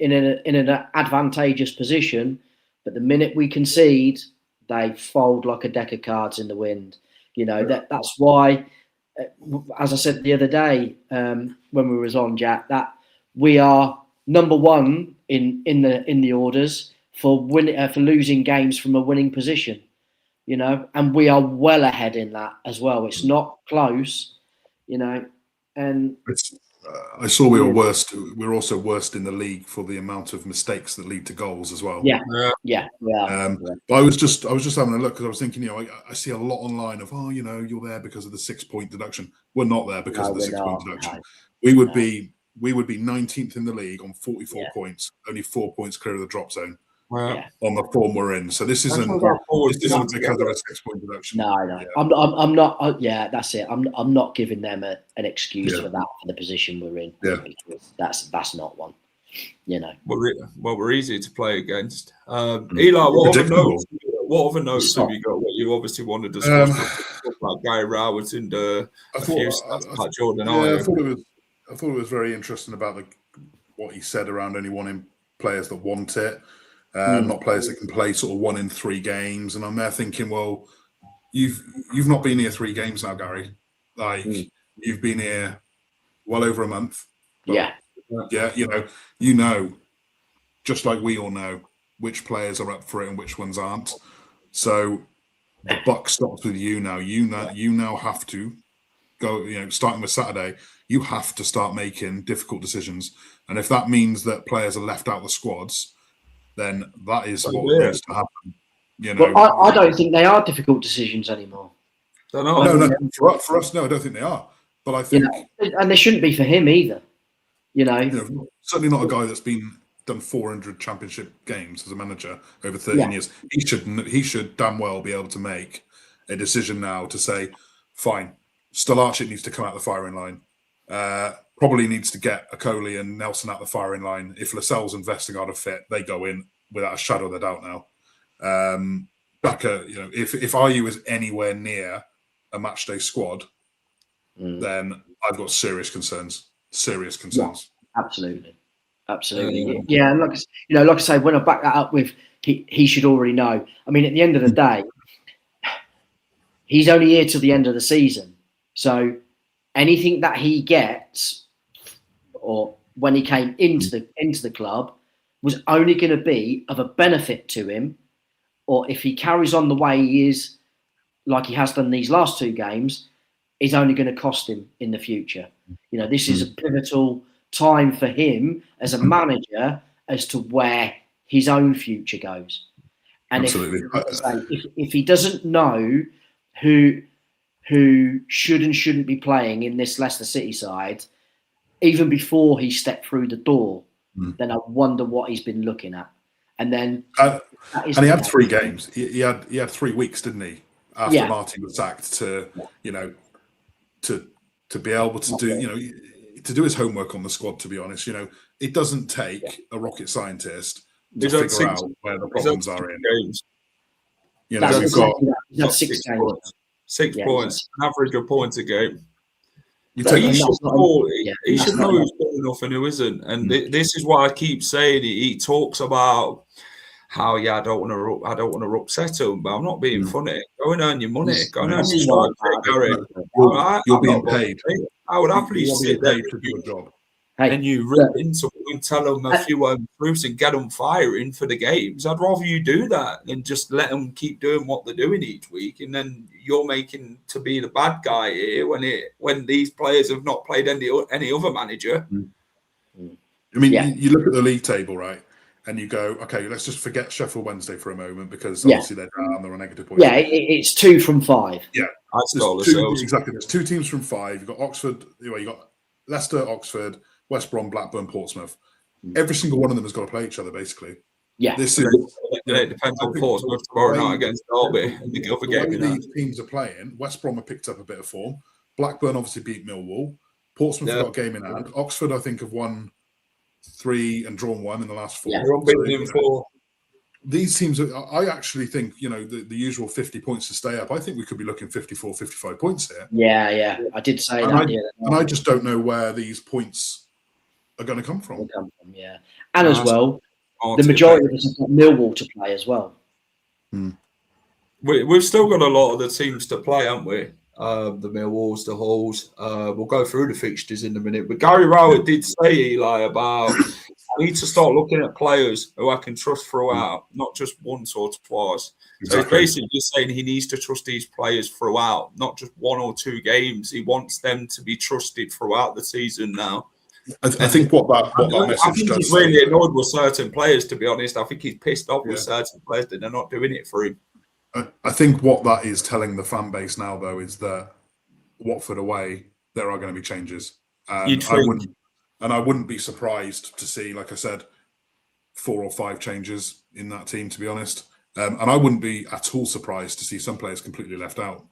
an advantageous position. But the minute we concede, they fold like a deck of cards in the wind. That's why, as I said the other day when we was on, Jack, that we are number one in the orders for losing games from a winning position, and we are well ahead in that as well. It's not close, and I saw we were worst. We're also worst in the league for the amount of mistakes that lead to goals as well. Yeah. But I was just having a look because I was thinking, I see a lot online of, you're there because of the 6-point deduction. We're not there because of the 6-point deduction. No. We would be 19th in the league on 44 points, only 4 points clear of the drop zone. On the form we're in, so this isn't because of a 6-point deduction. No. Yeah. I'm not. That's it. I'm not giving them an excuse for that for the position we're in. Yeah, because that's not one. We're easy to play against. Eli, what other notes have you got? What you obviously want to discuss about Gary Rowett and Jordan? I thought it was very interesting about what he said around only wanting players that want it. Not players that can play sort of 1 in 3 games, and I'm there thinking, well, you've not been here 3 games now, Gary. Like you've been here well over a month. Yeah, just like we all know, which players are up for it and which ones aren't. So the buck stops with you now. You now have to go. Starting with Saturday, you have to start making difficult decisions. And if that means that players are left out of the squads, then that is what needs to happen. But I don't think they are difficult decisions anymore. No, for us, no, I don't think they are. But I think, and they shouldn't be for him either. Certainly not a guy that's done 400 championship games as a manager over 13 years. He should damn well be able to make a decision now to say, fine, Stolarczyk needs to come out the firing line. Probably needs to get Okoli and Nelson out the firing line. If Lascelles and Vestergaard are fit, they go in without a shadow of a doubt now. Baka, if RU is anywhere near a matchday squad, then I've got serious concerns. Serious concerns. Yeah, absolutely. Yeah, and like I say, when I back that up with he should already know. I mean, at the end of the day, he's only here till the end of the season. So anything that he gets, or when he came into the club, was only going to be of a benefit to him. Or if he carries on the way he is, like he has done these last 2 games, is only going to cost him in the future. This is a pivotal time for him as a manager as to where his own future goes. And if he doesn't know who should and shouldn't be playing in this Leicester City side, even before he stepped through the door, then I wonder what he's been looking at. And then, and he had 3 games. He had 3 weeks, didn't he? After Martin was sacked, to be able to do to do his homework on the squad. To be honest, it doesn't take a rocket scientist to figure out where the problems are in. We've got 6 games. 6 points, an average of points a game. He should know who's good enough and who isn't. And this is why I keep saying it. He talks about how I don't want to upset him, but I'm not being funny. Go and earn your money. Go and earn your strike, Gary. You're being paid. I would happily sit there to do a job. And you rip into them and tell them a few proofs and get them firing for the games. I'd rather you do that than just let them keep doing what they're doing each week, and then you're making to be the bad guy here when these players have not played any other manager. I mean, you look at the league table, right, and you go, okay, let's just forget Sheffield Wednesday for a moment because obviously they're down, they're on negative points. Yeah, it's 2 from 5. Yeah, exactly. There's 2 teams from 5. You've got Oxford. You got Leicester, Oxford, West Brom, Blackburn, Portsmouth. Every single one of them has got to play each other, basically. Yeah. It depends on Portsmouth tomorrow night against Derby and the other game. These teams are playing. West Brom have picked up a bit of form. Blackburn obviously beat Millwall. Portsmouth have got a game in hand. Oxford, I think, have won 3 and drawn 1 in the last 4. So, these teams, I actually think, the usual 50 points to stay up. I think we could be looking 54, 55 points here. Yeah. I did say that. And I just don't know where these points are going to come from. Yeah. And as well, the majority of us have got Millwall to play as well. We've still got a lot of the teams to play, haven't we? The Millwalls, the Hulls. We'll go through the fixtures in a minute. But Gary Rowett did say, Eli, about I need to start looking at players who I can trust throughout, not just once or twice. Exactly. So he's basically just saying he needs to trust these players throughout, not just 1 or 2 games. He wants them to be trusted throughout the season now. I think what that message I think does. He's really annoyed with certain players, to be honest. I think he's pissed off with certain players that they're not doing it for him. I think what that is telling the fan base now, though, is that Watford away, there are going to be changes. I wouldn't be surprised to see, like I said, 4 or 5 changes in that team, to be honest. And I wouldn't be at all surprised to see some players completely left out.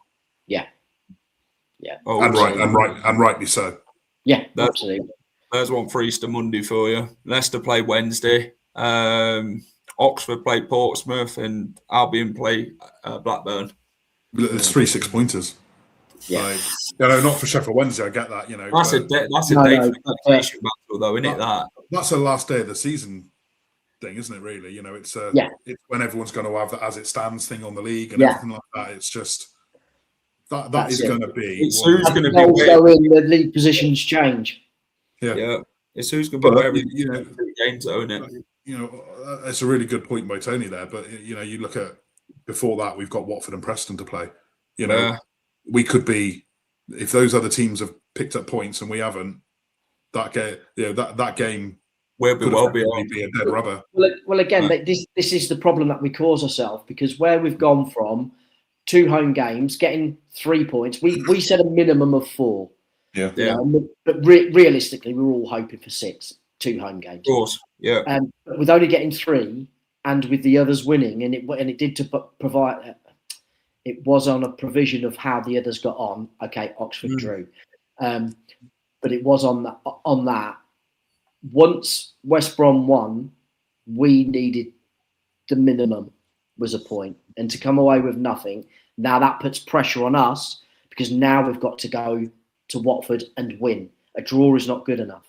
Yeah. Oh, and rightly so. Yeah, absolutely. There's one for Easter Monday for you. Leicester play Wednesday. Oxford play Portsmouth, and Albion play Blackburn. It's 3 6-pointers. Yeah, not for Sheffield Wednesday. I get that. That's a day for battle, though, isn't it? That's a last day of the season thing, isn't it? Really, it's it's when everyone's going to have the as it stands thing on the league and everything like that. It's just that is going to be. It's who's going to be the league positions change. Yeah. It's who's going to be where games, own it. it's a really good point by Tony there. But you look at before that, we've got Watford and Preston to play. We could be, if those other teams have picked up points and we haven't, that game will be be a dead rubber. Well, again, this is the problem that we cause ourselves, because where we've gone from 2 home games, getting 3 points, we said a minimum of 4. Yeah. But realistically, we were all hoping for 6, 2 home games. Of course, yeah. But with only getting 3, and with the others winning, and it did to provide. It was on a provision of how the others got on. Okay, Oxford drew, but it was on that. Once West Brom won, we needed the minimum was a point, and to come away with nothing. Now that puts pressure on us, because now we've got to go to Watford and win. A draw is not good enough.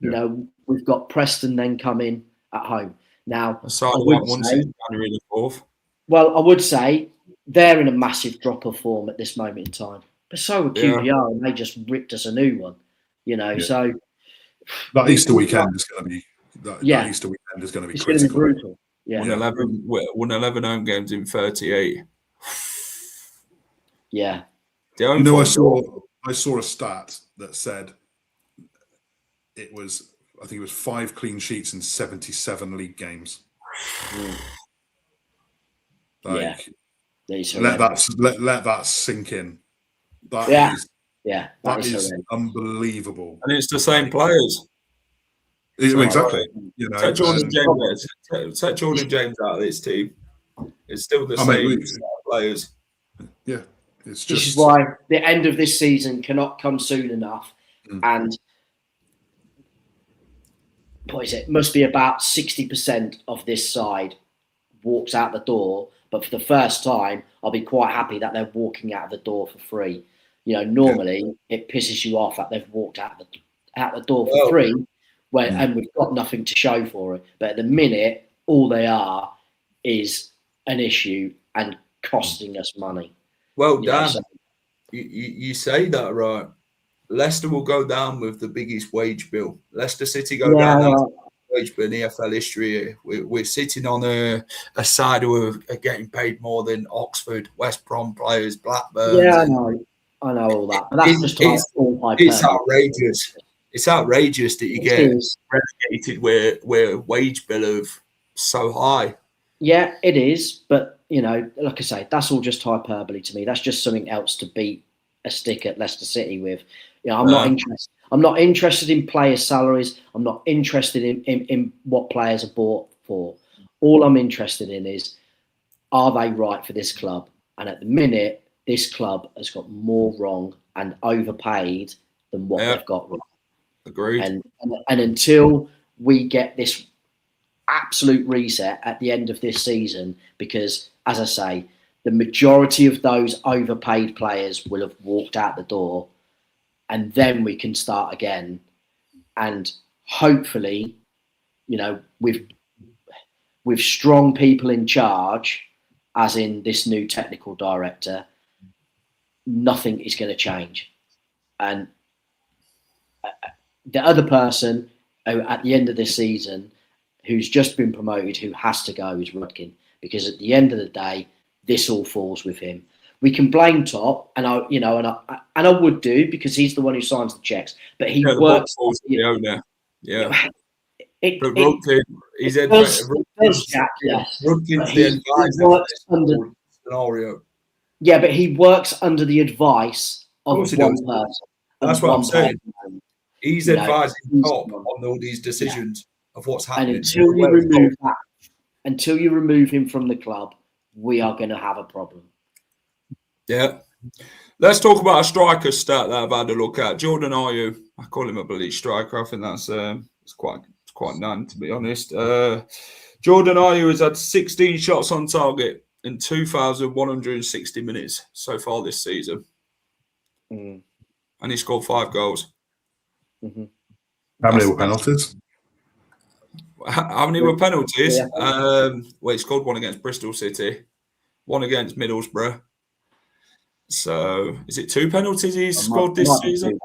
Yeah. We've got Preston then coming at home. Now, January the 4th. Well, I would say they're in a massive drop of form at this moment in time. But so are QPR, and they just ripped us a new one. So that Easter weekend is going to be. That Easter weekend is going to be critical. Going to be brutal. Yeah. Won 11 home games in 38. Yeah. I saw a stat that said it was, I think it was 5 clean sheets in 77 league games. Let that sink in. That is unbelievable. And it's the same players. Exactly. Take Jordan James out of this team. It's still the same players. Yeah. This is why the end of this season cannot come soon enough. And what is it? Must be about 60% of this side walks out the door. But for the first time, I'll be quite happy that they're walking out of the door for free. Normally it pisses you off that they've walked out the door for free, and we've got nothing to show for it. But at the minute, all they are is an issue and costing us money. Well, Dan, you say that right. Leicester will go down with the biggest wage bill. Leicester City go down with the wage bill in EFL history. We're sitting on a side who are getting paid more than Oxford, West Brom players, Blackburn. Yeah, I know all that. But that's it's outrageous. It's outrageous that you get relegated where wage bill of so high. Yeah, it is. But, like I say, that's all just hyperbole to me. That's just something else to beat a stick at Leicester City with. I'm not interested. I'm not interested in players' salaries. I'm not interested in what players are bought for. All I'm interested in is, are they right for this club? And at the minute, this club has got more wrong and overpaid than what they've got wrong. Agreed. And until we get this absolute reset at the end of this season, because, as I say, the majority of those overpaid players will have walked out the door, and then we can start again. And hopefully, with strong people in charge, as in this new technical director, nothing is going to change. And the other person at the end of this season who's just been promoted, who has to go, is Rudkin, because at the end of the day, this all falls with him. We can blame Top, and I would do, because he's the one who signs the checks. But he works. The owner. Yeah. But Rudkin, he's Rudkin's the advisor under scenario. Yeah, but he works under the advice of one person. That's what I'm saying. He's advising Top on all these decisions of what's happening. And until you remove him from the club, we are going to have a problem. Yeah. Let's talk about a striker stat that I've had a look at. Jordan Ayew. I call him a bloody striker. I think that's it's quite none, to be honest. Jordan Ayew has had 16 shots on target in 2,160 minutes so far this season. And he scored 5 goals. Mm-hmm. How many were penalties? How many were penalties? He scored 1 against Bristol City, 1 against Middlesbrough. So, is it 2 penalties he's scored this season?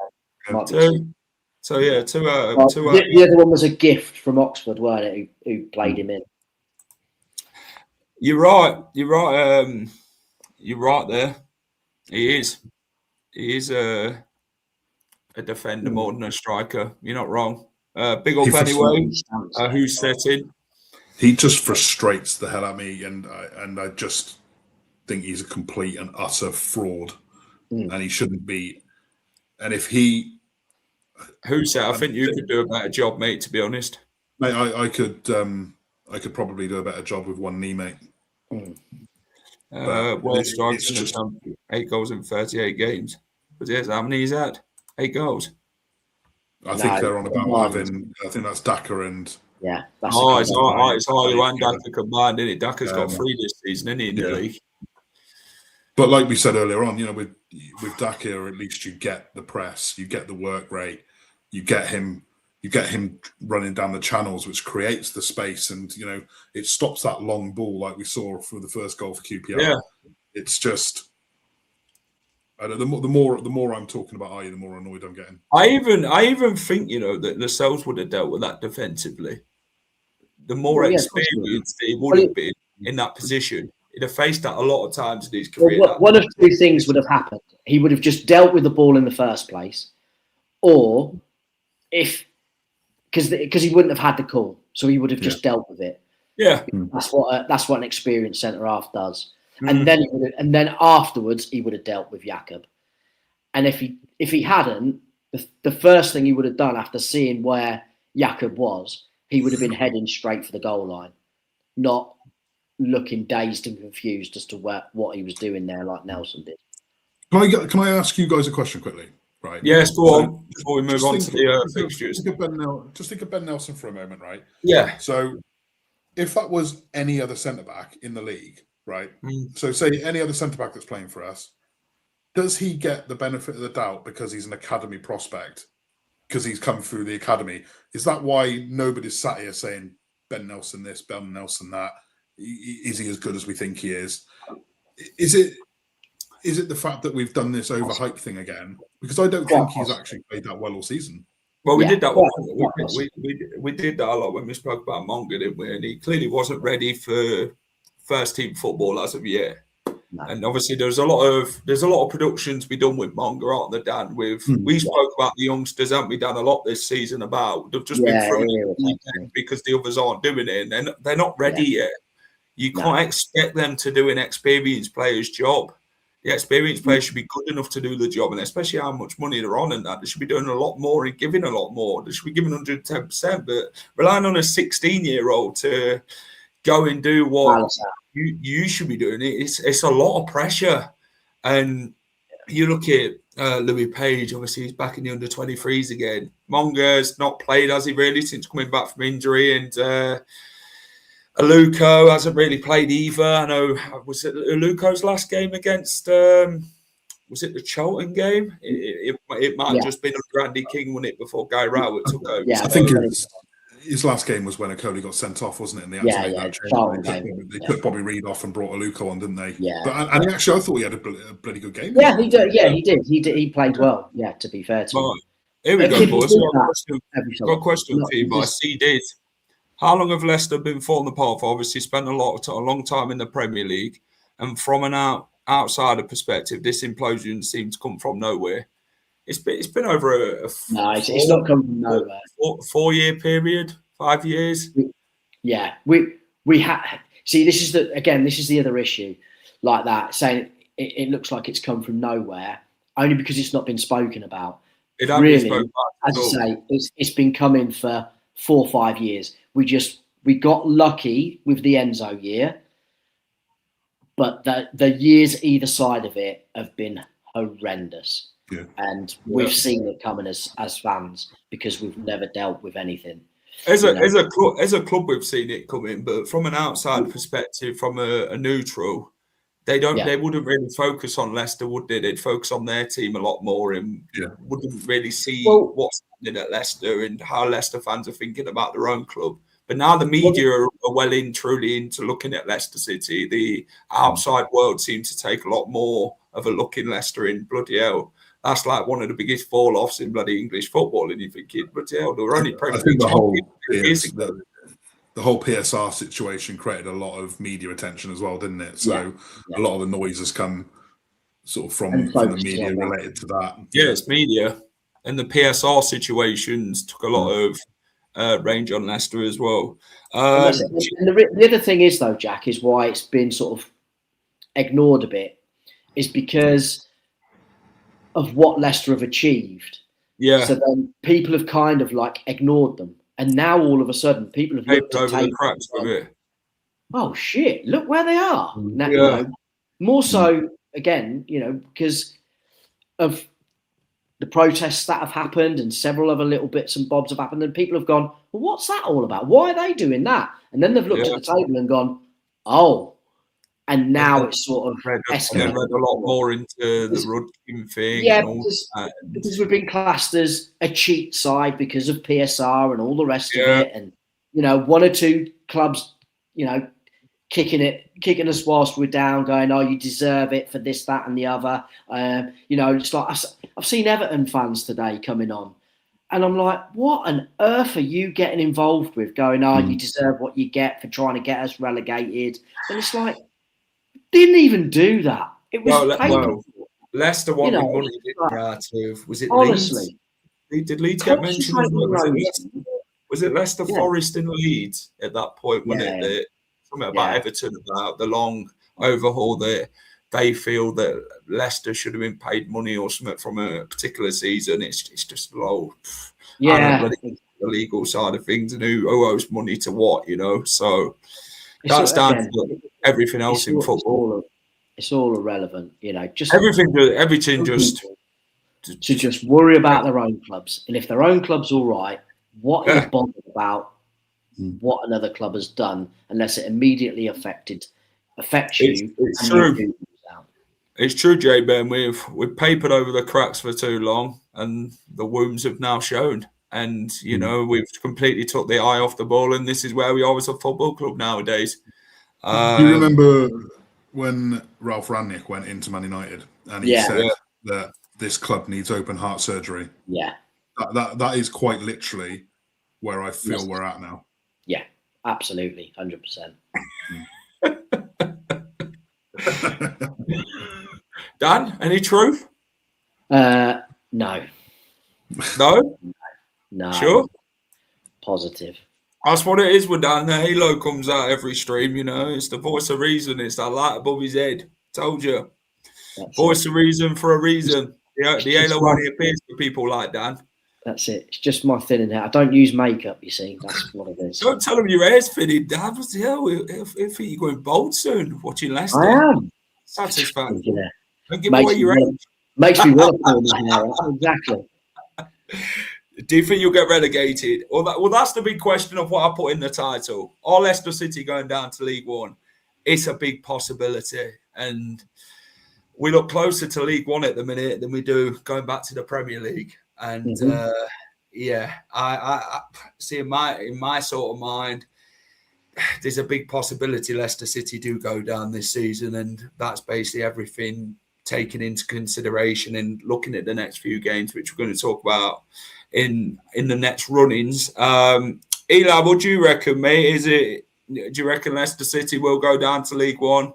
2. So yeah, the other one was a gift from Oxford, weren't it? Who played him in? You're right. You're right. You're right there. He is a defender more than a striker. You're not wrong. Big up anyway. Who's set in? He just frustrates the hell out of me, and I just think he's a complete and utter fraud, and he shouldn't be. And if he, who's that? I think you could do a better job, mate. To be honest, mate, I could probably do a better job with one knee, mate. World strikers in the champion, 8 goals in 38 games. But yes, how many is that? 8 goals. I think they're on about having. I think that's Daka and. Yeah. That's it's Harlow and Daka combined, isn't it? Daka's got 3 this season, isn't he, in the league? But like we said earlier on, with Daka, at least you get the press, you get the work rate, you get him running down the channels, which creates the space, and it stops that long ball like we saw for the first goal for QPR. Yeah. It's just. The more I'm talking about the more annoyed I'm getting. I even think that Lascelles would have dealt with that defensively. The more experienced he would have been in that position, he'd have faced that a lot of times in his career. One of 2 things would have happened. He would have just dealt with the ball in the first place, or because he wouldn't have had the call, so he would have just dealt with it. Yeah, that's what an experienced centre half does. And then afterwards he would have dealt with Jakob. And if he hadn't, the first thing he would have done after seeing where Jakob was, he would have been heading straight for the goal line, not looking dazed and confused as to what he was doing there, like Nelson did. Can I ask you guys a question quickly? Right. Yes, go on. Before we move on to the fixtures. Just think of Ben Nelson for a moment, right? Yeah. So if that was any other centre-back in the league, right? So say any other centre-back that's playing for us, does he get the benefit of the doubt because he's an academy prospect? Because he's come through the academy? Is that why nobody's sat here saying Ben Nelson this, Ben Nelson that? Is he as good as we think he is? Is it the fact that we've done this overhype thing again? Because I don't think he's actually played that well all season. Well, we did that. We did that a lot when we spoke about Monga, didn't we? And he clearly wasn't ready for first team football as of yet. No. And obviously, there's a lot of productions we done with Monga, aren't there, Dan? We spoke about the youngsters, haven't we, Dan, a lot this season about they've just been thrown in because the others aren't doing it, and they're not ready yet. You can't expect them to do an experienced player's job. The experienced players should be good enough to do the job, and especially how much money they're on and that. They should be doing a lot more and giving a lot more. They should be giving 110%, but relying on a 16-year-old to go and do what you should be doing, it's a lot of pressure. And you look at Louis Page, obviously he's back in the under-23s again. Monga's not played, has he, really, since coming back from injury, and Aluko hasn't really played either. I know, was it Aluko's last game against, was it the Charlton game? It might have just been under Andy King, wasn't it, before Guy Rowett took over? Yeah, I think his last game was when Okoli got sent off, wasn't it? And they had to make that change. They put Bobby Reid off and brought Aluko on, didn't they? Yeah. But I thought he had a bloody good game. Yeah, he did. Yeah, he did. He played well. Yeah, to be fair to him. Here we go, boys. Got a question for you by C. How long have Leicester been falling apart for? Obviously, spent a long time in the Premier League, and from an outsider perspective, this implosion seems to come from nowhere. It's been over it's not come from nowhere. 4-year period, 5 years. Yeah, we have. See, this is the other issue, like that, saying it looks like it's come from nowhere, only because it's not been spoken about. It really, as I say, it's been coming for 4 or 5 years. We got lucky with the Enzo year, but the years either side of it have been horrendous. Yeah. And we've seen it coming as fans because we've never dealt with anything. As a club, we've seen it coming, but from an outside perspective, from a neutral, they wouldn't really focus on Leicester, would they? They'd focus on their team a lot more and wouldn't really see what's happening at Leicester and how Leicester fans are thinking about their own club. But now the media are truly into looking at Leicester City. The outside world seems to take a lot more of a look in Leicester in bloody hell. that's like one of the biggest fall-offs in bloody English football. And you're thinking, but yeah, they were only I think the whole PSR situation created a lot of media attention as well, didn't it? So a lot of the noise has come sort of from the media related to that. Yeah, it's media. And the PSR situations took a lot of range on Leicester as well. And the other thing is, though, Jack, is why it's been sort of ignored a bit, is because of what Leicester have achieved. Yeah. So then people have kind of like ignored them. And now all of a sudden people have looked over the cracks with it. Oh shit, look where they are. Now, you know, more so again, you know, because of the protests that have happened and several other little bits and bobs have happened, and people have gone, well, what's that all about? Why are they doing that? And then they've looked at the table and gone, oh. And now it's sort of escalated. Read a lot more into the Rudkin thing. Yeah, because we've been classed as a cheat side because of PSR and all the rest of it. And, you know, one or two clubs, you know, kicking us whilst we're down, going, oh, you deserve it for this, that and the other. You know, it's like I've seen Everton fans today coming on. And I'm like, what on earth are you getting involved with? Going, oh, you deserve what you get for trying to get us relegated. And it's like, didn't even do that. It was Leicester wanted money, was it honestly, Leeds? Did Leeds get mentioned? Was it Leicester Forest in Leeds at that point? Wasn't it? Something about Everton, about the long overhaul that they feel that Leicester should have been paid money or something from a particular season. It's just low. Yeah, the legal side of things and who owes money to what, you know. So that's down to everything else in football. It's all irrelevant, you know. Just everything just to just worry about their own clubs, and if their own club's all right, what are you bothered about what another club has done, unless it immediately affects you? It's true. It's true, Jay Ben. We've papered over the cracks for too long, and the wounds have now shown. And you know, we've completely took the eye off the ball, and this is where we are as a football club nowadays. Do you remember when Ralph Rangnick went into Man United and he said that this club needs open heart surgery? Yeah, that is quite literally where I feel we're at now. Yeah, absolutely, 100%. Dan, any truth? No. No? No. Sure? Positive. That's what it is with Dan. The halo comes out every stream, you know. It's the voice of reason. It's that light above his head. Told you. That's voice of reason for a reason. The halo only appears for people like Dan. That's it. It's just my thinning hair. I don't use makeup, you see. That's what it is. Don't tell him your hair's thinning, Dan. What the hell? If you're going bald soon, watching Leicester. I am. Satisfying. Yeah. Don't give away your age. Makes me want to pull my hair out. Exactly. Do you think you'll get relegated? Well, that's the big question of what I put in the title. Are Leicester City going down to League One? It's a big possibility. And we look closer to League One at the minute than we do going back to the Premier League. And I see in my sort of mind, there's a big possibility Leicester City do go down this season. And that's basically everything taken into consideration and looking at the next few games, which we're going to talk about in the next run-ins. Eli, what do you reckon, mate? Do you reckon Leicester City will go down to League One?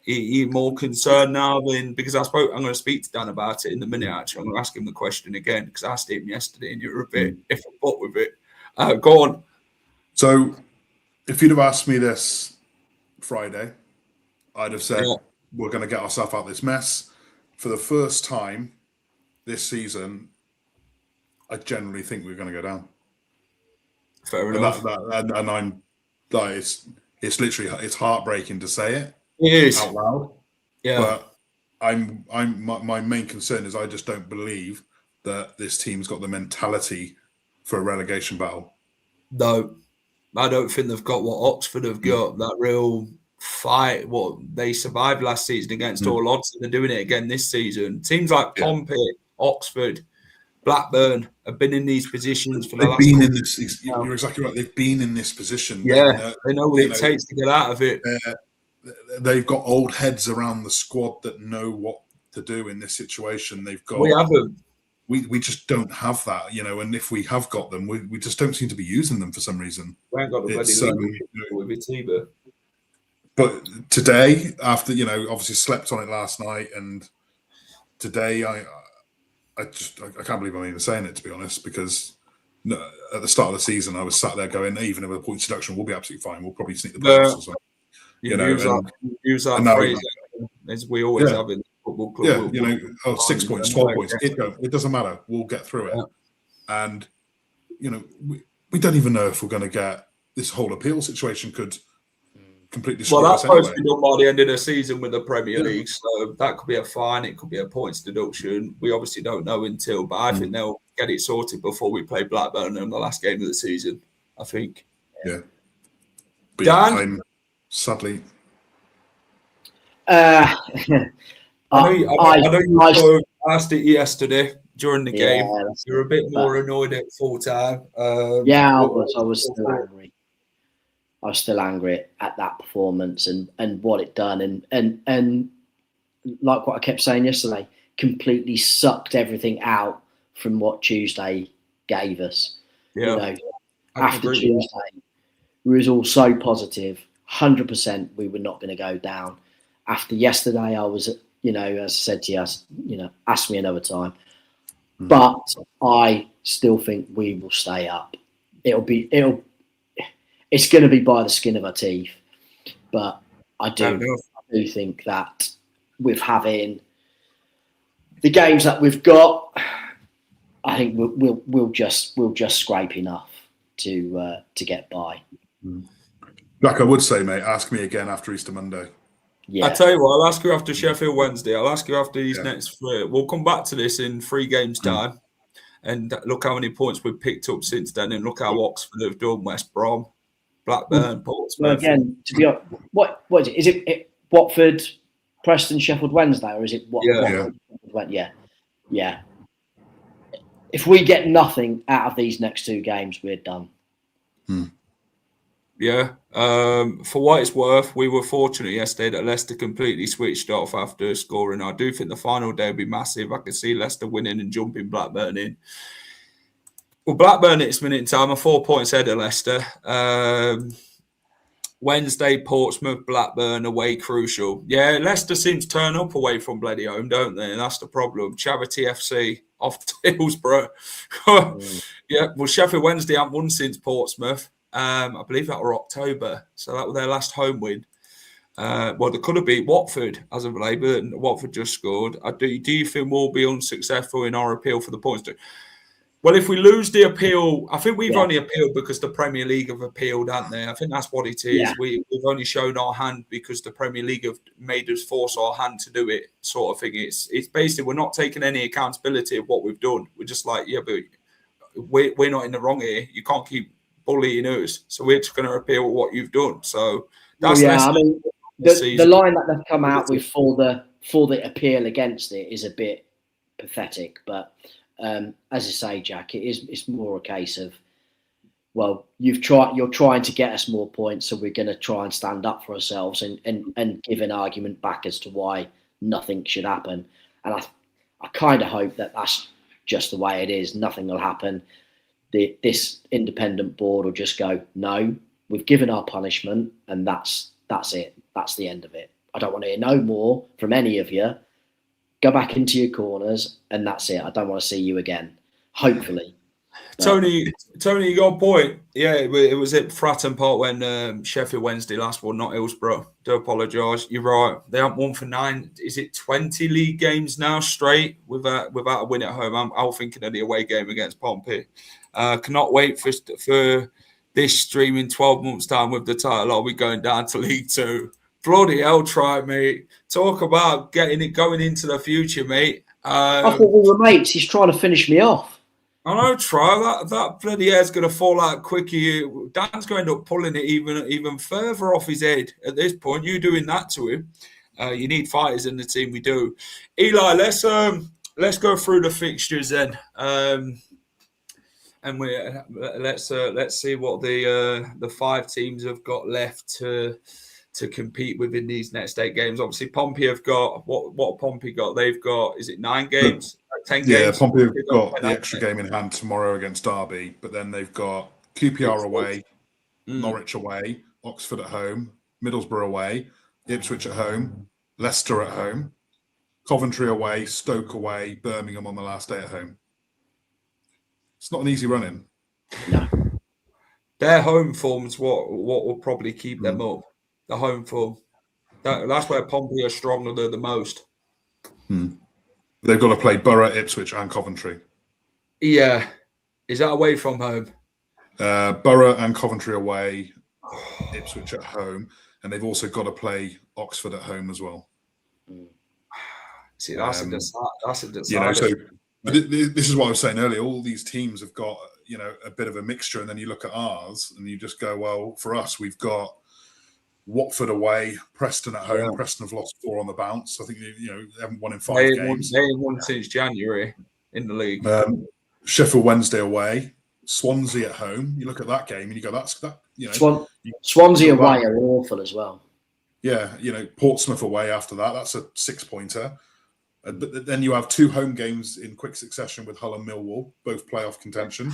Are you more concerned now than, because I'm going to speak to Dan about it in a minute, actually. I'm going to ask him the question again because I asked him yesterday and you were a bit iffy with it. Go on. So if you'd have asked me this Friday, I'd have said, we're going to get ourselves out of this mess. For the first time this season, I generally think we're going to go down. Fair enough. And I'm like, it's literally, it's heartbreaking to say it. It is out loud. Yeah. But my main concern is I just don't believe that this team's got the mentality for a relegation battle. No, I don't think they've got what Oxford have got, that real fight, what they survived last season against all odds. They're doing it again this season. Teams like Pompey, Oxford, Blackburn have been in these positions for the last couple of years. You're exactly right. They've been in this position. Yeah, they know what it takes to get out of it. They've got old heads around the squad that know what to do in this situation. They've got. We haven't. We just don't have that, and if we have got them, we just don't seem to be using them for some reason. We ain't got the bloody legal with it either. But today, after obviously slept on it last night, and today I can't believe I'm even saying it, to be honest, because at the start of the season I was sat there going, even with a point deduction, we'll be absolutely fine. We'll probably sneak the playoffs or something. Use that phrase as we always have in the football club. 6 points, 12 points. It doesn't matter. We'll get through it. Yeah. And we don't even know if we're going to get this whole appeal situation could completely screw us anyway. That's supposed to be done by the end of the season with the Premier League, so that could be a fine. It could be a points deduction. We obviously don't know until, but I think they'll get it sorted before we play Blackburn in the last game of the season. I think. Yeah. But Dan, I'm sadly. I know you asked it yesterday during the game. You're a bit more annoyed at full time. I was still angry. I was still angry at that performance and what it done and like what I kept saying yesterday, completely sucked everything out from what Tuesday gave us. Yeah. After Tuesday, we was all so positive, 100% we were not going to go down. After yesterday, I was, as I said to you, ask me another time. But I still think we will stay up. It's going to be by the skin of our teeth. But I do think that with having the games that we've got, I think we'll just scrape enough to get by. Like I would say, mate, ask me again after Easter Monday. Yeah. I tell you what, I'll ask you after Sheffield Wednesday. I'll ask you after these next three. We'll come back to this in 3 games' time, and look how many points we've picked up since then, and look how Oxford have done, West Brom, Blackburn, Portsmouth. Well, again, to be honest, what is it? Is it Watford, Preston, Sheffield Wednesday, or is it Watford? Yeah. If we get nothing out of these next 2 games, we're done. Yeah. For what it's worth, we were fortunate yesterday that Leicester completely switched off after scoring. I do think the final day will be massive. I can see Leicester winning and jumping Blackburn in. Well, Blackburn at this minute in time are 4 points ahead of Leicester. Wednesday, Portsmouth, Blackburn away, crucial. Yeah, Leicester seems to turn up away from bloody home, don't they? And that's the problem. Charity FC off to Hillsborough. Yeah, well, Sheffield Wednesday haven't won since Portsmouth. I believe that were October, so that was their last home win. Well, they could have beat Watford as of late, but Watford just scored. Do you think we'll be unsuccessful in our appeal for the points? Well, if we lose the appeal, I think we've only appealed because the Premier League have appealed, haven't they? I think that's what it is. Yeah. We've only shown our hand because the Premier League have made us force our hand to do it, sort of thing. It's basically we're not taking any accountability of what we've done. We're just like, yeah, but we're not in the wrong here. You can't keep bullying us, so we're just going to appeal what you've done. So that's the line that they've come out with for the appeal against it is a bit pathetic. But as I say, Jack, it's more a case of, well, you're trying to get us more points, so we're going to try and stand up for ourselves and give an argument back as to why nothing should happen. And I kind of hope that that's just the way it is. Nothing will happen. This independent board will just go, no, we've given our punishment, and that's it. That's the end of it. I don't want to hear no more from any of you. Go back into your corners, and that's it. I don't want to see you again. Hopefully. Tony, you got a point. Yeah, it was at Fratton Park when Sheffield Wednesday last won, not Hillsborough. Do apologise. You're right. They haven't won for 20 league games now straight without a win at home. I'm thinking of the away game against Pompey. Cannot wait for this stream in 12 months' time with the title. Are we going down to League 2? Bloody hell, try, mate. Talk about getting it going into the future, mate. I thought we were mates. He's trying to finish me off. I know, try. That bloody hair's going to fall out quicker. Dan's going to end up pulling it even further off his head at this point. You doing that to him. You need fighters in the team. We do. Eli, let's go through the fixtures then. And let's see what the 5 teams have got left to to compete with in these next 8 games. Obviously, Pompey have got what Pompey got. They've got, is it 9 games, 10 Yeah, games? Pompey have got the extra game in hand tomorrow against Derby, but then they've got QPR away, Norwich away, Oxford at home, Middlesbrough away, Ipswich at home, Leicester at home, Coventry away, Stoke away, Birmingham on the last day at home. It's not an easy run-in. No. Their home form's what will probably keep them up. The home form. That's where Pompey are stronger than the most. They've got to play Borough, Ipswich and Coventry. Yeah. Is that away from home? Borough and Coventry away, Ipswich at home, and they've also got to play Oxford at home as well. See, that's a decider. You know, so this is what I was saying earlier. All these teams have got, you know, a bit of a mixture, and then you look at ours and you just go, well, for us, we've got Watford away, Preston at home. Yeah. Preston have lost 4 on the bounce. I think, you know, they haven't won in 5 games. They haven't won since January in the league. Sheffield Wednesday away, Swansea at home. You look at that game and you go, that's that. You know, Swansea away are awful as well. Yeah, you know, Portsmouth away after that. That's a 6-pointer. But then you have 2 home games in quick succession with Hull and Millwall, both playoff contention.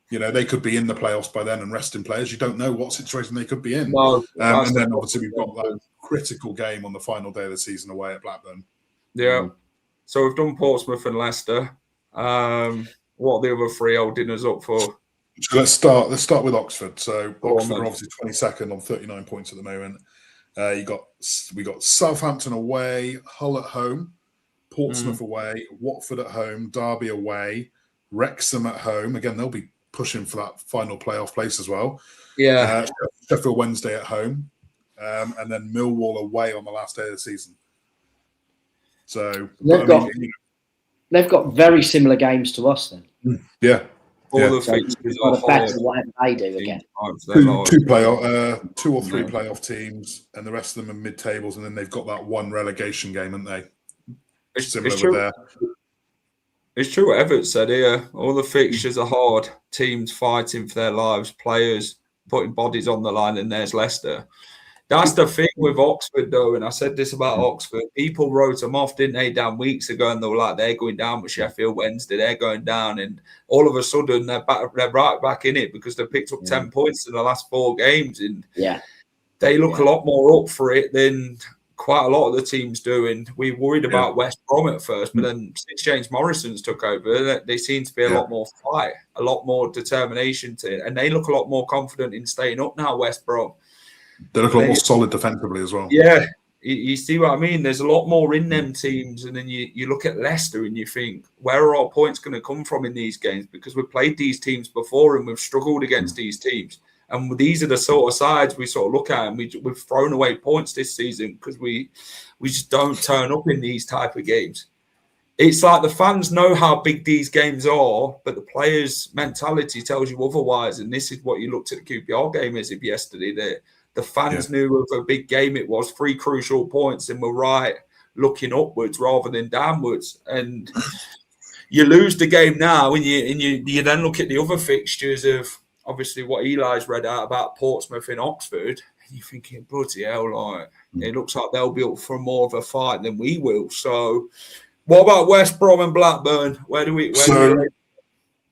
You know, they could be in the playoffs by then and resting players. You don't know what situation they could be in. No, and then obviously we've got that critical game on the final day of the season away at Blackburn. Yeah. So we've done Portsmouth and Leicester. What are the other 3 holding us up for? So let's start with Oxford. So Oxford are obviously 22nd on 39 points at the moment. We got Southampton away, Hull at home, Portsmouth away, Watford at home, Derby away, Wrexham at home. Again, they'll be pushing for that final playoff place as well. Yeah. Sheffield Wednesday at home, and then Millwall away on the last day of the season. So they've got very similar games to us then. Yeah. All the fixtures are better than whatever they do again. 2 or 3 playoff teams, and the rest of them are mid-tables, and then they've got that 1 relegation game, haven't they? Similar with their. It's true what Everett said here. All the fixtures are hard. Teams fighting for their lives, players putting bodies on the line, and there's Leicester. That's the thing with Oxford, though, and I said this about Oxford. People wrote them off, didn't they, down weeks ago, and they were like, they're going down with Sheffield Wednesday, they're going down, and all of a sudden they're right back in it because they picked up 10 points in the last 4 games, and they look a lot more up for it than quite a lot of the teams do. And we worried about West Brom at first, but then since James Morrison's took over, they seem to be a lot more fight, a lot more determination to it, and they look a lot more confident in staying up now, West Brom. They look a lot more solid defensively as well. Yeah, you see what I mean? There's a lot more in them teams, and then you look at Leicester and you think, where are our points going to come from in these games? Because we've played these teams before and we've struggled against these teams. And these are the sort of sides we sort of look at, and we've thrown away points this season because we just don't turn up in these type of games. It's like the fans know how big these games are, but the players' mentality tells you otherwise. And this is what you looked at the QPR game as if yesterday. The fans knew of a big game it was, 3 crucial points, and were right looking upwards rather than downwards. And you lose the game now, and you then look at the other fixtures of obviously what Eli's read out about Portsmouth and Oxford, and you're thinking, bloody hell, like it looks like they'll be up for more of a fight than we will. So, what about West Brom and Blackburn? Where do we?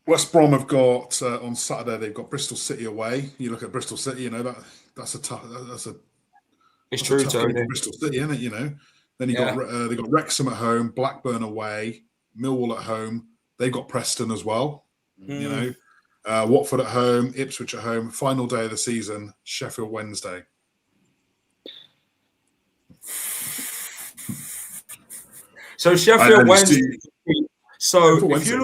West Brom have got on Saturday. They've got Bristol City away. You look at Bristol City, you know that's a tough. It's true, Tony. Bristol City, isn't it? You know. Then you got they got Wrexham at home, Blackburn away, Millwall at home. They've got Preston as well. You know. Watford at home, Ipswich at home. Final day of the season, Sheffield Wednesday. So Sheffield Wednesday. So if you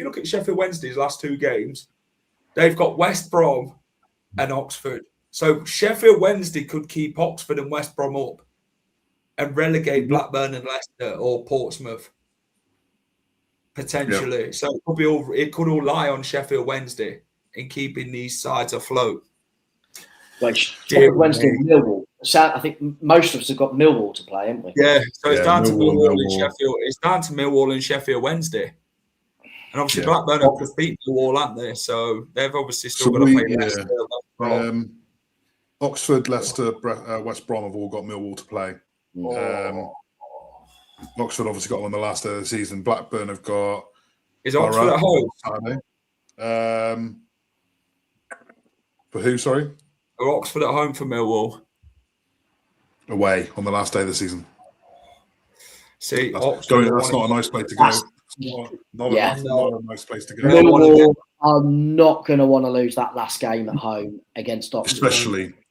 look at Sheffield Wednesday's last 2 games, they've got West Brom and Oxford. So Sheffield Wednesday could keep Oxford and West Brom up and relegate Blackburn and Leicester or Portsmouth. Potentially. Yeah. So it could all lie on Sheffield Wednesday in keeping these sides afloat. Like Sheffield Wednesday and Millwall. So I think most of us have got Millwall to play, haven't we? Yeah. So it's down to Millwall and Sheffield. It's down to Millwall and Sheffield Wednesday. And obviously Blackburn have beat Millwall, aren't they? So they've obviously still got to play Leicester. Oxford, Leicester, West Brom have all got Millwall to play. Oxford obviously got one the last day of the season. Blackburn have got. Is Oxford at home? Saturday. For who? Sorry. Are Oxford at home for Millwall? Away on the last day of the season. See, that's not a nice place to go. Not a nice place to go. Millwall are not going to want to lose that last game at home against Oxford.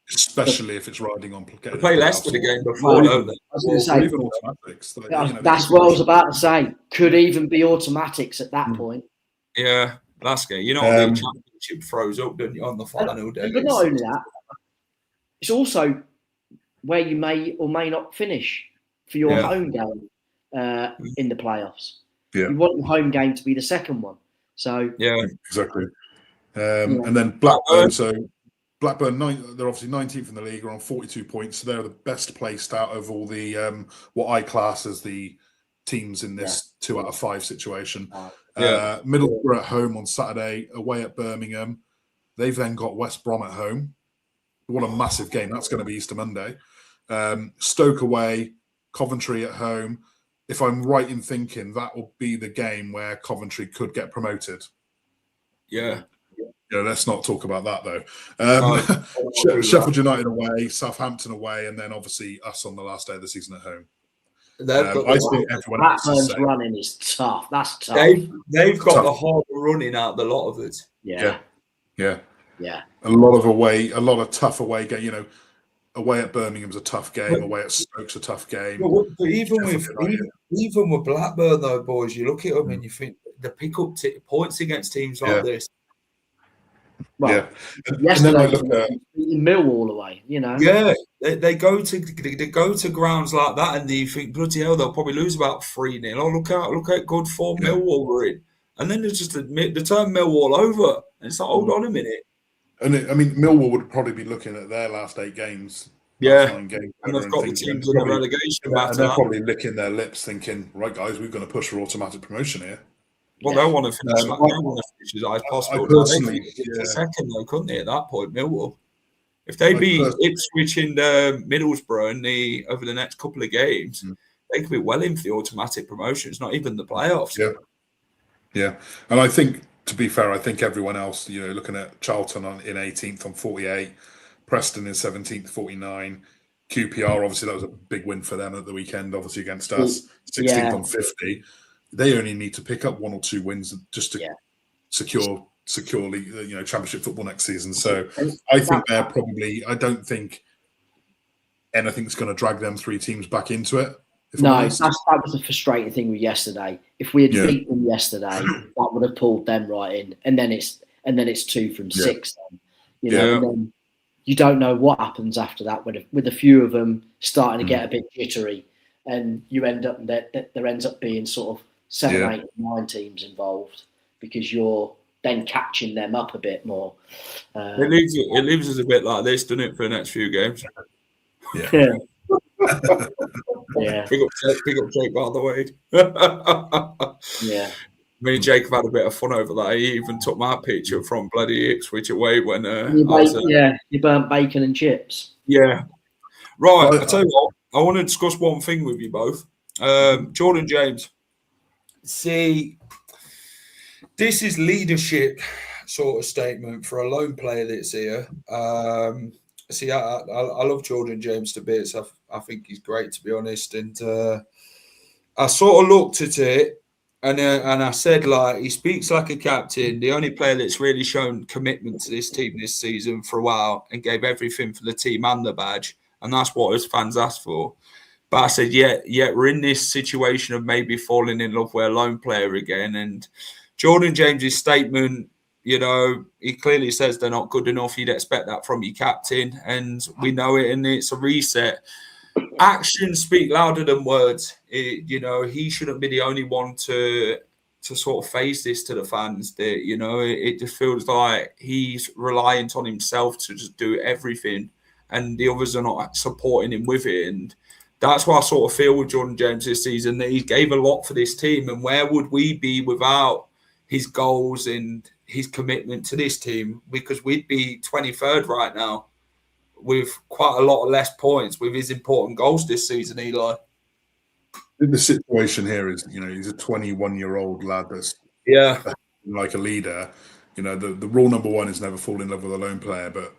Especially if it's riding on. They play Leicester the game before, don't they? I was going to say, even automatics. That's what I was about to say. Could even be automatics at that point. Yeah, last game. You know, the championship throws up, don't you, on the final day? But not only that, it's also where you may or may not finish for your home game in the playoffs. Yeah. You want your home game to be the second one. So exactly. And then Blackburn. So Blackburn, they're obviously 19th in the league, are on 42 points. So they're the best placed out of all the what I class as the teams in this 2 out of 5 situation. Middlesbrough at home on Saturday, away at Birmingham. They've then got West Brom at home. What a massive game. That's going to be Easter Monday. Stoke away, Coventry at home. If I'm right in thinking, that will be the game where Coventry could get promoted. Yeah. Let's not talk about that, though. Sheffield United away, Southampton away, and then obviously us on the last day of the season at home. I think everyone Blackburn's running is tough. That's tough. They've got the harder running out of the lot of it. Yeah. A lot of tough away game. Away at Birmingham's a tough game. Away at Stoke's a tough game. But even with Blackburn, though, boys, you look at them and you think they pick up points against teams like this. Well, yesterday they look at Millwall away. Yeah, they go to grounds like that, and you think, bloody hell, they'll probably lose about 3-0. Oh, look at good form Millwall were in, and then they just turn Millwall over, and it's like, hold on a minute. And Millwall would probably be looking at their last 8 games. 9 games, and they've got the teams in the relegation battle. And they're probably licking their lips, thinking, "Right, guys, we're going to push for automatic promotion here." Well, they want to finish. They want to finish as high as possible. They could get second, though, couldn't they? At that point, Millwall, if they beat Ipswich and Middlesbrough over the next couple of games, they could be well in for the automatic promotion. It's not even the playoffs. Yeah. And I think, to be fair, I think everyone else, looking at Charlton in 18th on 48, Preston in 17th, 49. QPR, obviously, that was a big win for them at the weekend, obviously, against us. 16th on 50. They only need to pick up 1 or 2 wins just to securely, championship football next season. So I think they're probably. I don't think anything's going to drag them 3 teams back into it. No, that was a frustrating thing with yesterday. If we had beat them yesterday, that would have pulled them right in, and then it's 2 from 6. Then, and then you don't know what happens after that. With a few of them starting to get a bit jittery, and you end up there ends up being sort of 7, 8, 9 teams involved because you're then catching them up a bit more. It leaves us a bit like this, doesn't it, for the next few games? Yeah. Big up Jake, by the way. Me and Jake have had a bit of fun over that. He even took my picture from bloody Ipswich away when you burnt bacon and chips. Yeah. Right, I tell you what, I want to discuss one thing with you both. Jordan James. See, this is leadership sort of statement for a lone player that's here. See, I love Jordan James to bits. I think he's great, to be honest. And I sort of looked at it and I said, like, he speaks like a captain, the only player that's really shown commitment to this team this season for a while and gave everything for the team and the badge. And that's what his fans asked for. But I said, we're in this situation of maybe falling in love with a lone player again. And Jordan James's statement, he clearly says they're not good enough. You'd expect that from your captain. And we know it, and it's a reset. Actions speak louder than words. He shouldn't be the only one to sort of face this to the fans. That it just feels like he's reliant on himself to just do everything, and the others are not supporting him with it. And that's what I sort of feel with Jordan James this season, that he gave a lot for this team. And where would we be without his goals and his commitment to this team? Because we'd be 23rd right now. with quite a lot of less points with his important goals this season, Eli. The situation here is, he's a 21-year-old lad that's like a leader. The rule number one is never fall in love with a lone player, but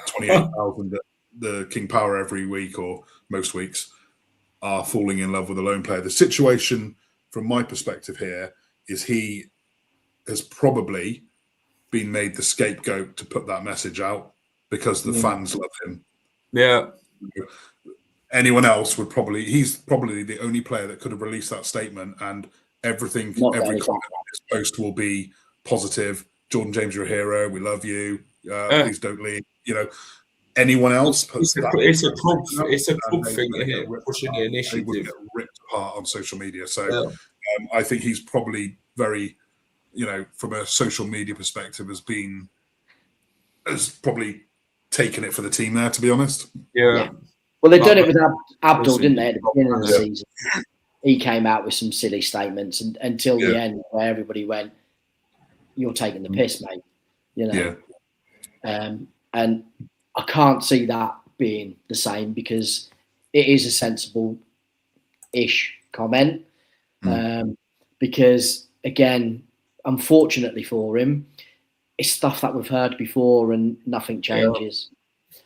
28,000 at the King Power every week or most weeks are falling in love with a lone player. The situation, from my perspective here, is he has probably been made the scapegoat to put that message out because the fans love him. Yeah. Anyone else would he's probably the only player that could have released that statement, and every comment on his post will be positive. Jordan James, you're a hero. We love you. Please don't leave. Anyone else puts it's a club thing here, pushing the initiative. They would get ripped apart on social media. So I think he's probably very, from a social media perspective, has probably taken it for the team there, to be honest. Yeah. Well, they done it with Abdul, didn't they, at the beginning of the season? He came out with some silly statements until the end, where everybody went, "You're taking the piss, mate." And I can't see that being the same because it is a sensible-ish comment. Because, again, unfortunately for him, it's stuff that we've heard before and nothing changes.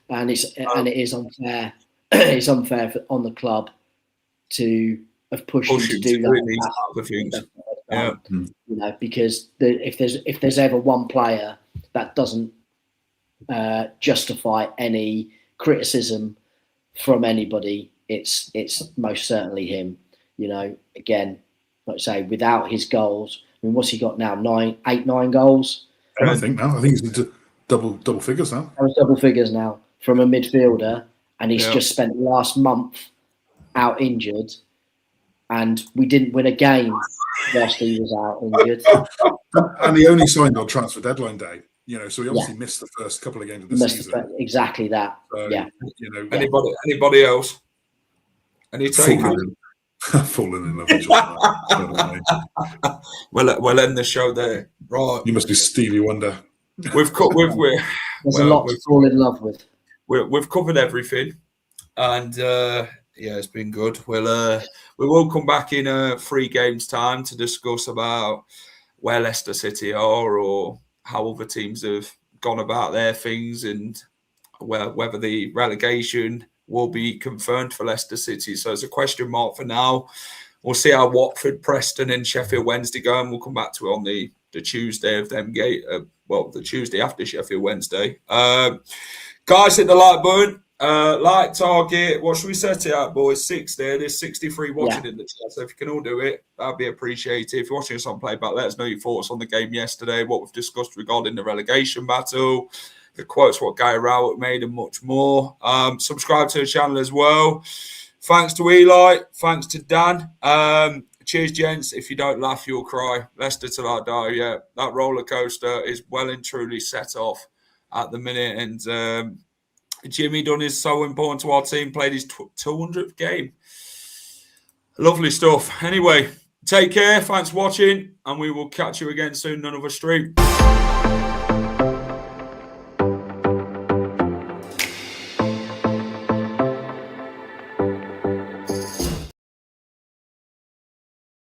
And it is unfair. It's unfair on the club to have pushed him to do that. Because if there's ever one player that doesn't justify any criticism from anybody, it's most certainly him. Again, like I say, without his goals, I mean, what's he got now? 9 goals. I think he's into double figures now. Double figures now from a midfielder, and he's just spent the last month out injured, and we didn't win a game whilst he was out injured. And he only signed on transfer deadline day. So he obviously missed the first couple of games of the season. Exactly that. So, Anybody else? Any takers? Falling in love with Jordan. We'll end the show there. Right. You must be Stevie Wonder. There's a lot to fall in love with. We've covered everything, and it's been good. We will come back in 3 games time to discuss about where Leicester City are or how other teams have gone about their things, and whether the relegation will be confirmed for Leicester City. So it's a question mark for now. We'll see how Watford, Preston and Sheffield Wednesday go, and we'll come back to it on the Tuesday of them the Tuesday after Sheffield Wednesday. Guys, hit the like button. Like, target. What should we set it at, boys? 6 there. There's 63 watching in the chat. So if you can all do it, that'd be appreciated. If you're watching us on playback, let us know your thoughts on the game yesterday, what we've discussed regarding the relegation battle, the quotes what Guy Rowett made, and much more. Subscribe to the channel as well. Thanks to Eli. Thanks to Dan. Cheers, gents. If you don't laugh, you'll cry. Leicester till I die. Yeah, that roller coaster is well and truly set off at the minute. And Jimmy Dunn is so important to our team. Played his 200th game. Lovely stuff. Anyway, take care. Thanks for watching. And we will catch you again soon. Another stream.